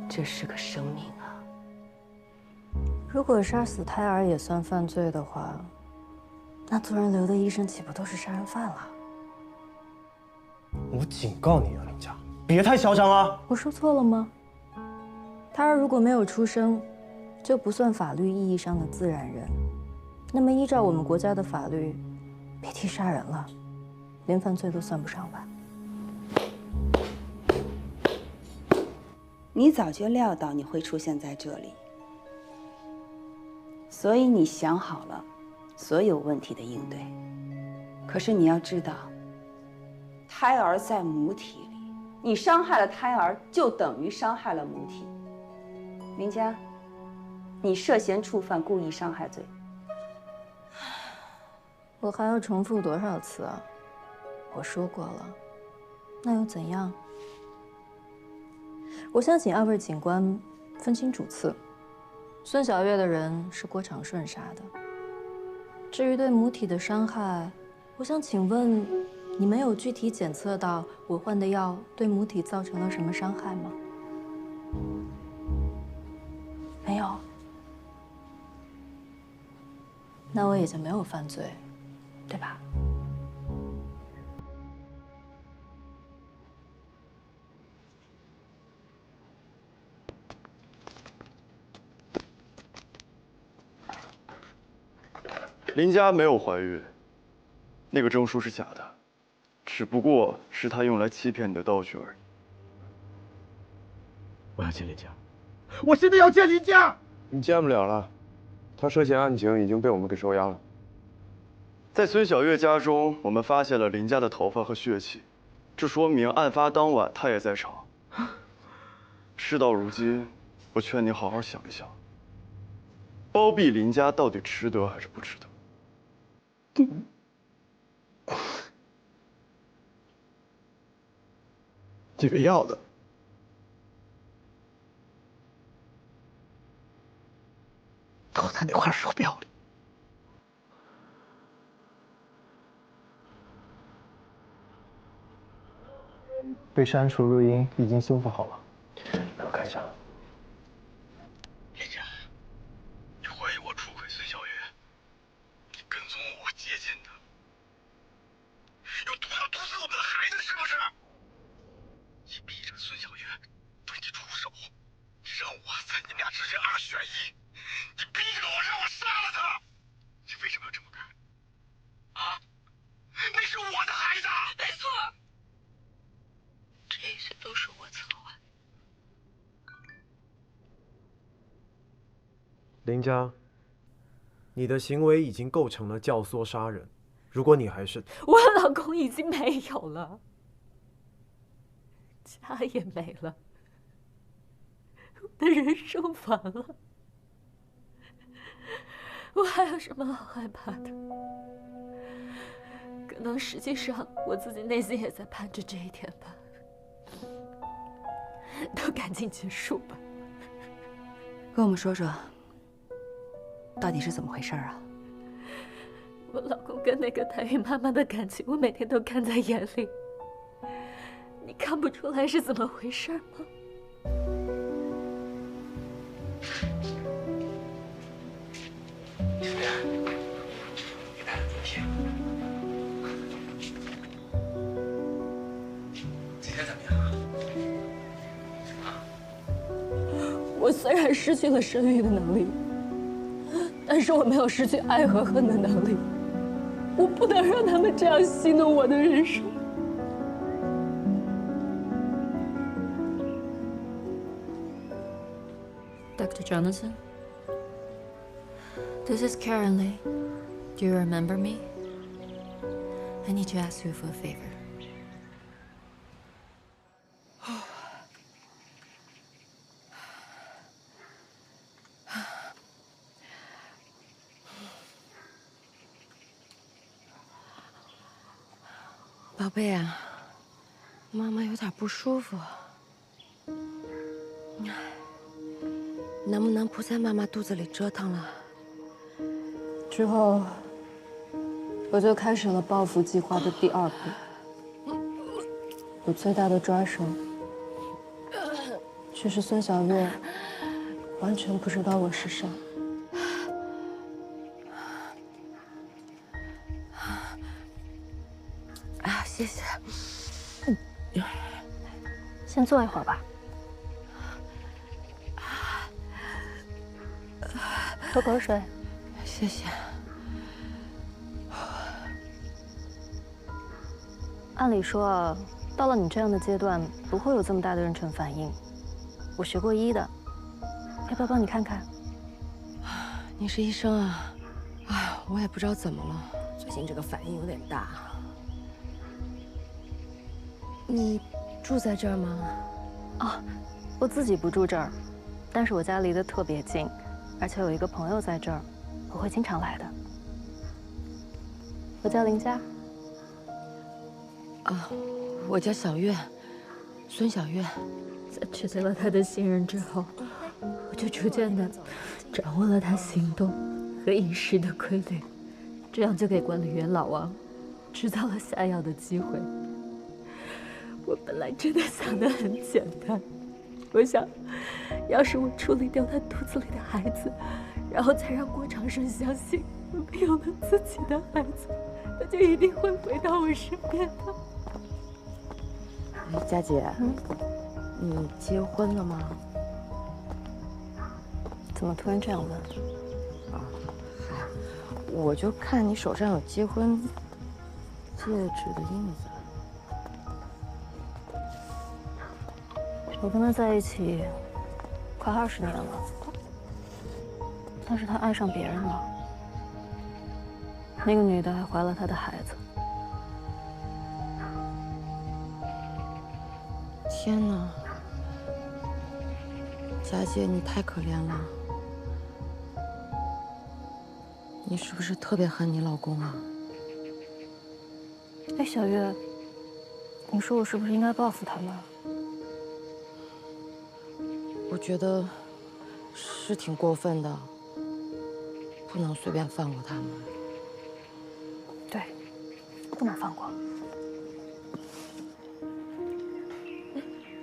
这是个生命啊！如果杀死胎儿也算犯罪的话，那做人流的医生岂不都是杀人犯了？我警告你啊，林佳，别太嚣张了。我说错了吗？胎儿如果没有出生，就不算法律意义上的自然人。那么依照我们国家的法律，别提杀人了，连犯罪都算不上吧？你早就料到你会出现在这里，所以你想好了所有问题的应对。可是你要知道，胎儿在母体里，你伤害了胎儿，就等于伤害了母体。林佳，你涉嫌触犯故意伤害罪。我还要重复多少次啊？我说过了，那又怎样？我想请二位警官分清主次。孙小月的人是郭长顺杀的。至于对母体的伤害，我想请问，你们有具体检测到我换的药对母体造成了什么伤害吗？没有。那我也就没有犯罪，对吧？林佳没有怀孕，那个证书是假的，只不过是他用来欺骗你的道具而已。我要见林佳，我现在要见林佳。你见不了了，他涉嫌案情已经被我们给收押了。在孙小月家中，我们发现了林佳的头发和血迹，这说明案发当晚他也在场。事到如今，我劝你好好想一想，包庇林佳到底值得还是不值得？你们要的都在那块手表里。被删除录音已经修复好了，让我看一下。林家，你怀疑我出轨孙小月，你跟踪我接近她，有毒要毒死我们的孩子，是不是？你逼着孙小月对你出手，你让我在你们俩之间2选1，你逼着我让我杀了她，你为什么要这么干？啊？那是我的孩子，没错。这些都是我策划的。林佳，你的行为已经构成了教唆杀人。如果你还是……我老公已经没有了，家也没了，我的人生完了，我还有什么好害怕的？可能实际上我自己内心也在盼着这一天吧。都赶紧结束吧。跟我们说说，到底是怎么回事啊？我老公跟那个黛玉妈妈的感情，我每天都看在眼里。你看不出来是怎么回事吗？你带了毒品。今天怎么样啊？我虽然失去了生育的能力，但是我没有失去爱和恨的能力。我不能让他们这样戏弄我的人生。Dr. Jonathan, this is Karen Lee. Do you remember me? I need to ask you for a favor. 宝贝啊，妈妈有点不舒服，能不能不在妈妈肚子里折腾了？之后，我就开始了报复计划的第2步。我最大的抓手，却是孙小月完全不知道我是谁。啊，谢谢。先坐一会儿吧。喝口水。谢谢。按理说啊，到了你这样的阶段，不会有这么大的妊娠反应。我学过医的，要不要帮你看看？你是医生啊？哎，我也不知道怎么了，最近这个反应有点大。你住在这儿吗？哦，我自己不住这儿，但是我家离得特别近，而且有一个朋友在这儿，我会经常来的。我叫林佳。啊，我叫小月，孙小月。在确定了他的信任之后，我就逐渐的掌握了他行动和饮食的规律，这样就给管理员老王制造了下药的机会。我本来真的想得很简单，我想，要是我处理掉他肚子里的孩子，然后再让郭长生相信我们有了自己的孩子，他就一定会回到我身边的。佳姐，你结婚了吗？怎么突然这样问？啊，嗨，我就看你手上有结婚戒指的印子。我跟他在一起快20年了，但是他爱上别人了，那个女的还怀了他的孩子。天哪，佳姐，你太可怜了。你是不是特别恨你老公啊？哎，小月，你说我是不是应该报复他们？我觉得是挺过分的。不能随便放过他吗？对，不能放过。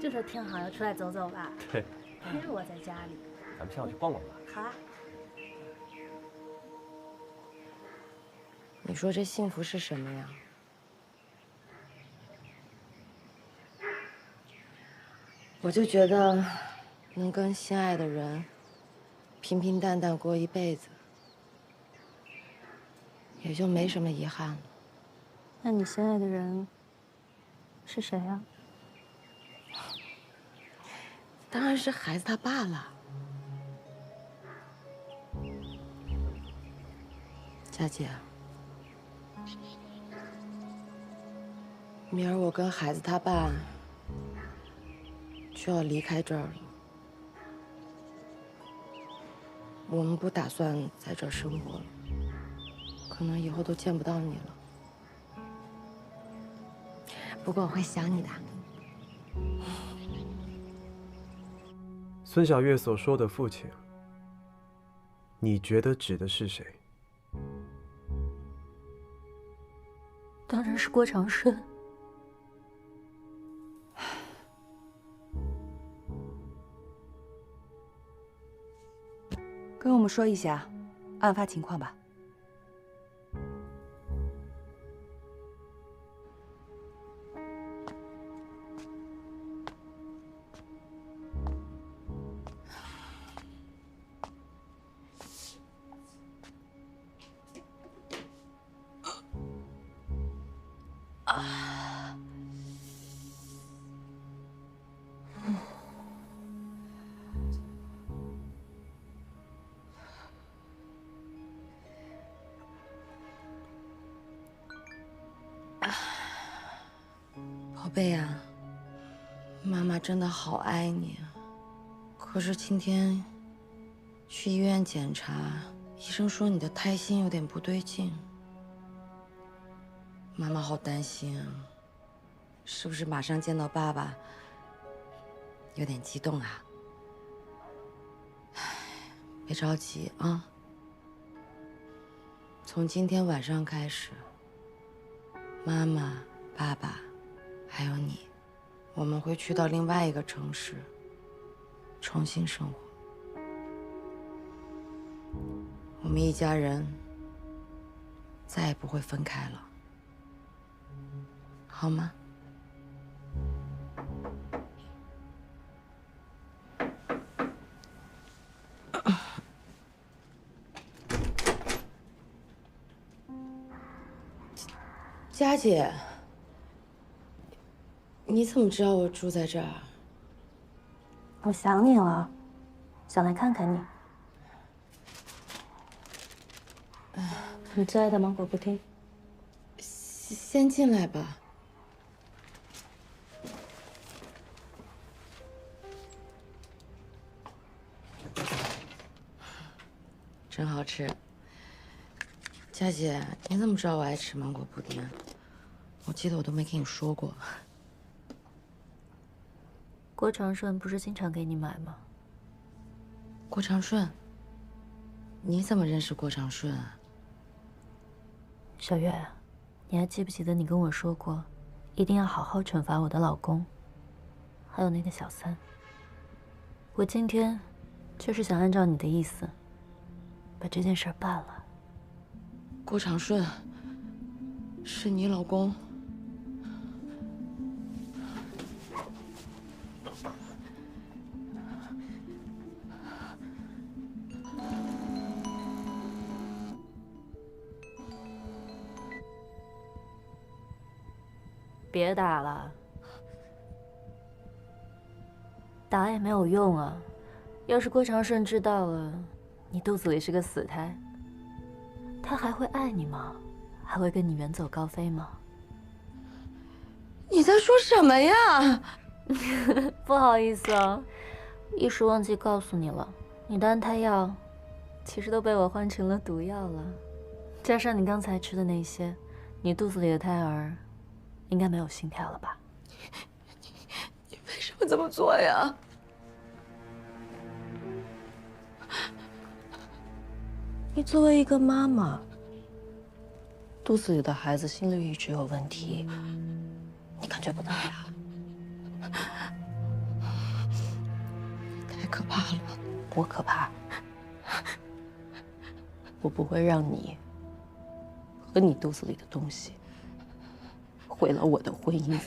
这时候天好，要出来走走吧？对，没有我在家里。咱们下午去逛逛吧。好啊。你说这幸福是什么呀？我就觉得，能跟心爱的人平平淡淡过一辈子，也就没什么遗憾了。那你心爱的人是谁呀？当然是孩子他爸了。佳姐，明儿我跟孩子他爸就要离开这儿了。我们不打算在这儿生活了，可能以后都见不到你了。不过我会想你的。孙小月所说的父亲，你觉得指的是谁？当然是郭长顺。跟我们说一下案发情况吧。宝贝呀，妈妈真的好爱你啊。可是今天去医院检查，医生说你的胎心有点不对劲，妈妈好担心啊。是不是马上见到爸爸，有点激动啊？唉，别着急啊。从今天晚上开始，妈妈、爸爸，还有你，我们会去到另外一个城市，重新生活。我们一家人再也不会分开了，好吗？佳姐，你怎么知道我住在这儿？我想你了，想来看看你。你最爱的芒果布丁。先进来吧。真好吃。佳姐，你怎么知道我爱吃芒果布丁啊？我记得我都没跟你说过。郭长顺不是经常给你买吗？郭长顺，你怎么认识郭长顺啊？小月，你还记不记得你跟我说过，一定要好好惩罚我的老公，还有那个小三。我今天就是想按照你的意思，把这件事办了。郭长顺是你老公？别打了，打也没有用啊。要是郭长顺知道了你肚子里是个死胎，他还会爱你吗？还会跟你远走高飞吗？你在说什么呀？不好意思啊，一时忘记告诉你了，你的安胎药其实都被我换成了毒药了，加上你刚才吃的那些，你肚子里的胎儿应该没有心跳了吧？你为什么这么做呀？ 你你作为一个妈妈，肚子里的孩子心率一直有问题，你感觉不到呀？太可怕了！多可怕！我不会让你和你肚子里的东西毁了我的婚姻。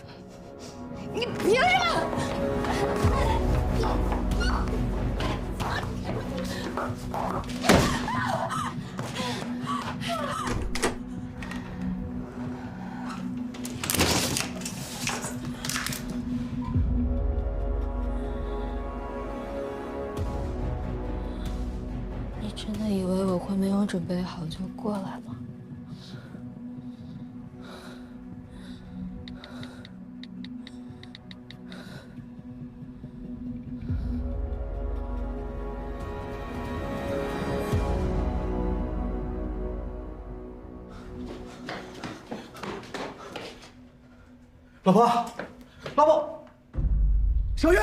你凭什么？你真的以为我会没有准备好就过来吗？老婆，老婆，小月，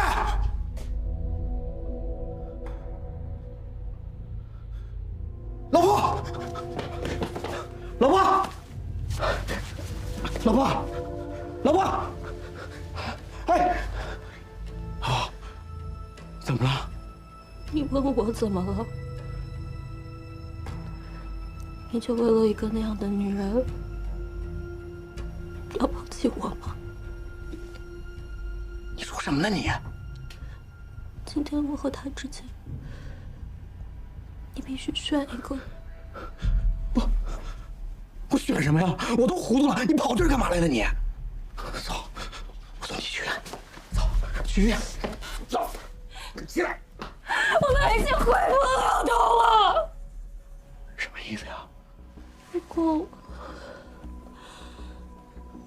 老婆，老婆，老婆，老婆，哎，好，怎么了？你问我怎么了？你就为了一个那样的女人，要抛弃我吗？你说什么呢你？今天我和他之间，你必须选一个。我选什么呀？我都糊涂了，你跑这儿干嘛来了你？走，我送你去医院。走，去医院。走，起来。我们已经回不了头了。什么意思呀？如果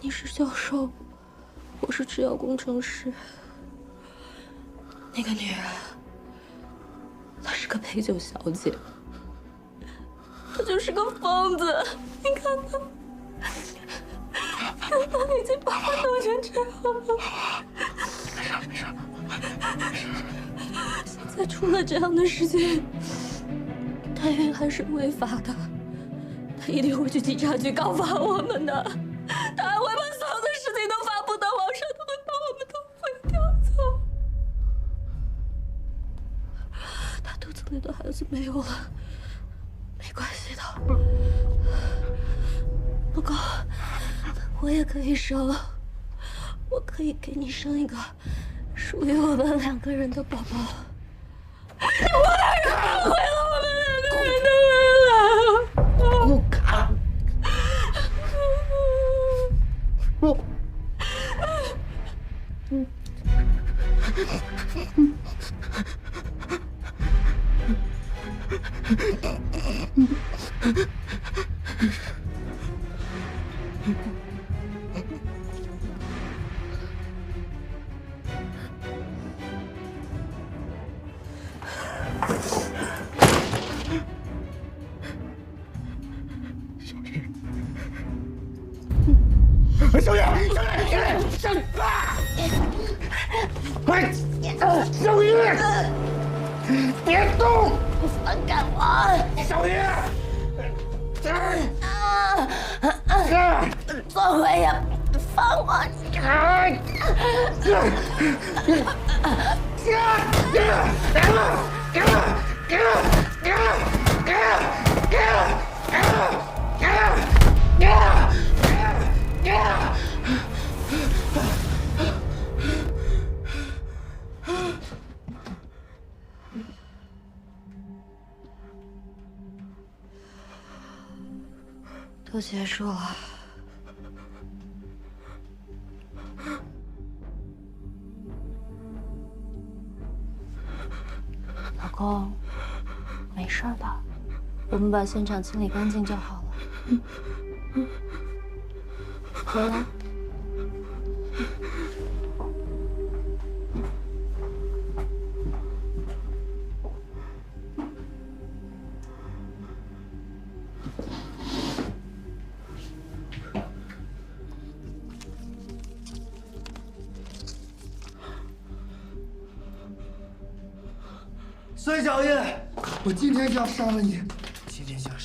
你是教授，我是制药工程师，那个女人，她是个陪酒小姐，她就是个疯子。你看她，她已经把我弄成这样了。没事没事没事。现在出了这样的事情，代孕还是违法的，他一定会去警察局告发我们的，他还会把所有的事情都发布到网上，他会把我们都毁掉走。他肚子里的孩子没有了，没关系的，老公，我也可以生，我可以给你生一个属于我们两个人的宝宝。你不能让我毁了我们两个人的未来！不敢。我。小月，小月，快，小月，别动！放开我！小月，左回呀，放我！都结束了。老公，没事的，我们把现场清理干净就好了。回来。孙小月，我今天就要杀了你！今天就要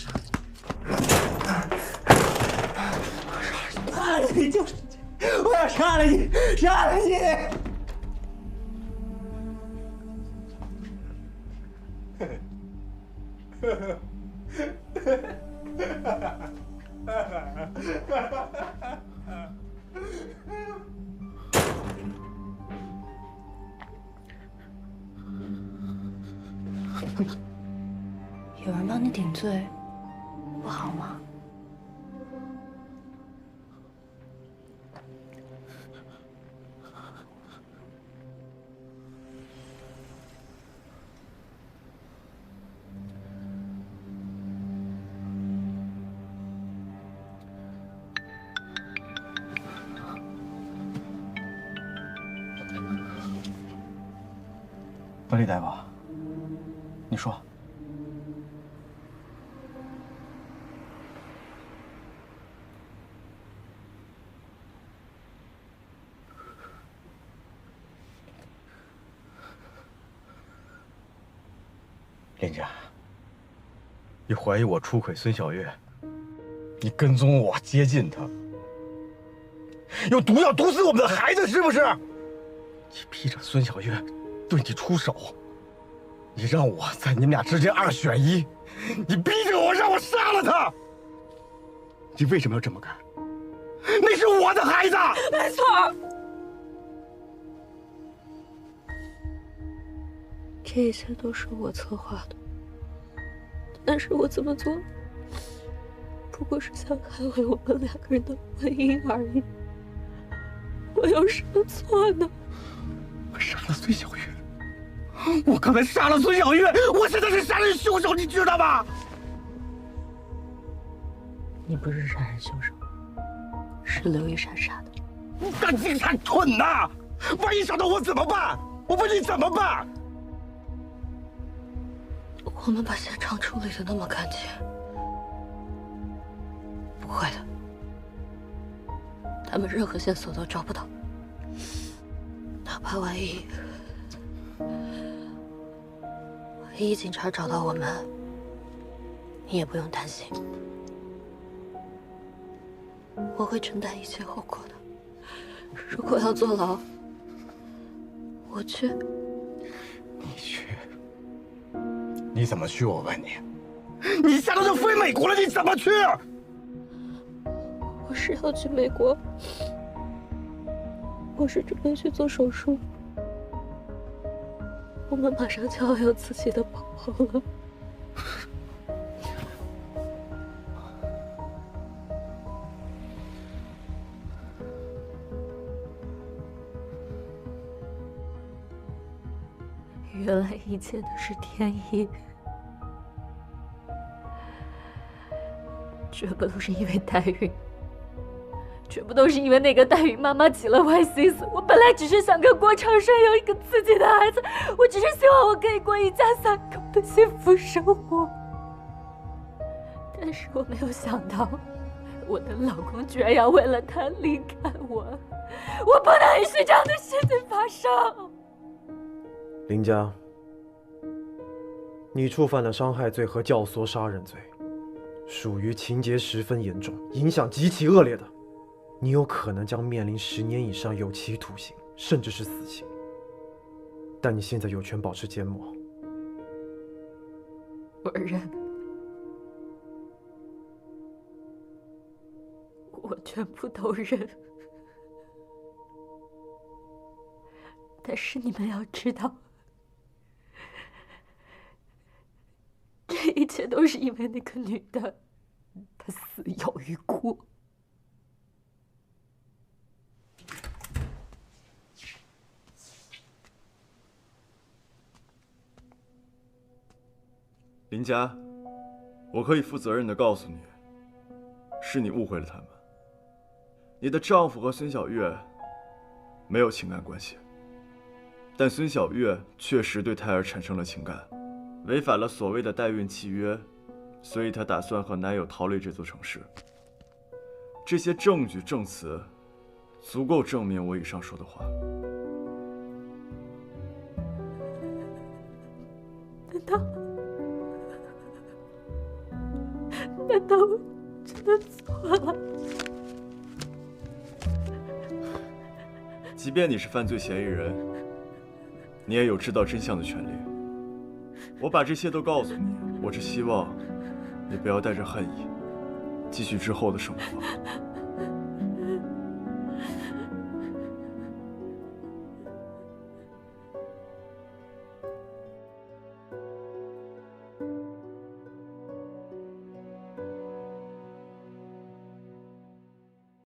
你就是你，我要杀了你，杀了你！有人帮你顶罪，不好吗？伯利大夫，你说。林家，你怀疑我出轨孙小月，你跟踪我接近她，有毒要毒死我们的孩子，是不是？你逼着孙小月对你出手，你让我在你们俩之间2选1，你逼着我让我杀了她，你为什么要这么干？那是我的孩子。没错。这一切都是我策划的，但是我这么做，不过是想捍卫我们2个人的婚姻而已。我有什么错呢？我杀了孙小月，我刚才杀了孙小月，我现在是杀人凶手，你知道吗？你不是杀人凶手，是刘一山杀的。你干净太蠢呐！万一找到我怎么办？我问你怎么办？我们把现场处理的那么干净，不会的，他们任何线索都找不到。哪怕万一警察找到我们，你也不用担心，我会承担一切后果的。如果要坐牢，我去。你去？你怎么去？我问你，你下周就飞美国了，你怎么去？我是要去美国，我是准备去做手术。我们马上就要有自己的宝宝了。原来一切都是天意，全部都是因为代孕，全部都是因为那个代孕妈妈起了歪心思。我本来只是想跟郭长顺有一个自己的孩子，我只是希望我可以过1家3口的幸福生活。但是我没有想到，我的老公居然要为了他离开我，我不能允许这样的事情发生。林佳，你触犯了伤害罪和教唆杀人罪，属于情节十分严重、影响极其恶劣的，你有可能将面临10年以上有期徒刑，甚至是死刑。但你现在有权保持缄默。我认，我全部都认。但是你们要知道，这一切都是因为那个女的，她死有余辜。林佳，我可以负责任地告诉你，是你误会了他们。你的丈夫和孙小月没有情感关系，但孙小月确实对胎儿产生了情感，违反了所谓的代孕契约，所以她打算和男友逃离这座城市。这些证据证词，足够证明我以上说的话。难道我真的错了？即便你是犯罪嫌疑人，你也有知道真相的权利。我把这些都告诉你，我只希望你不要带着恨意继续之后的生活。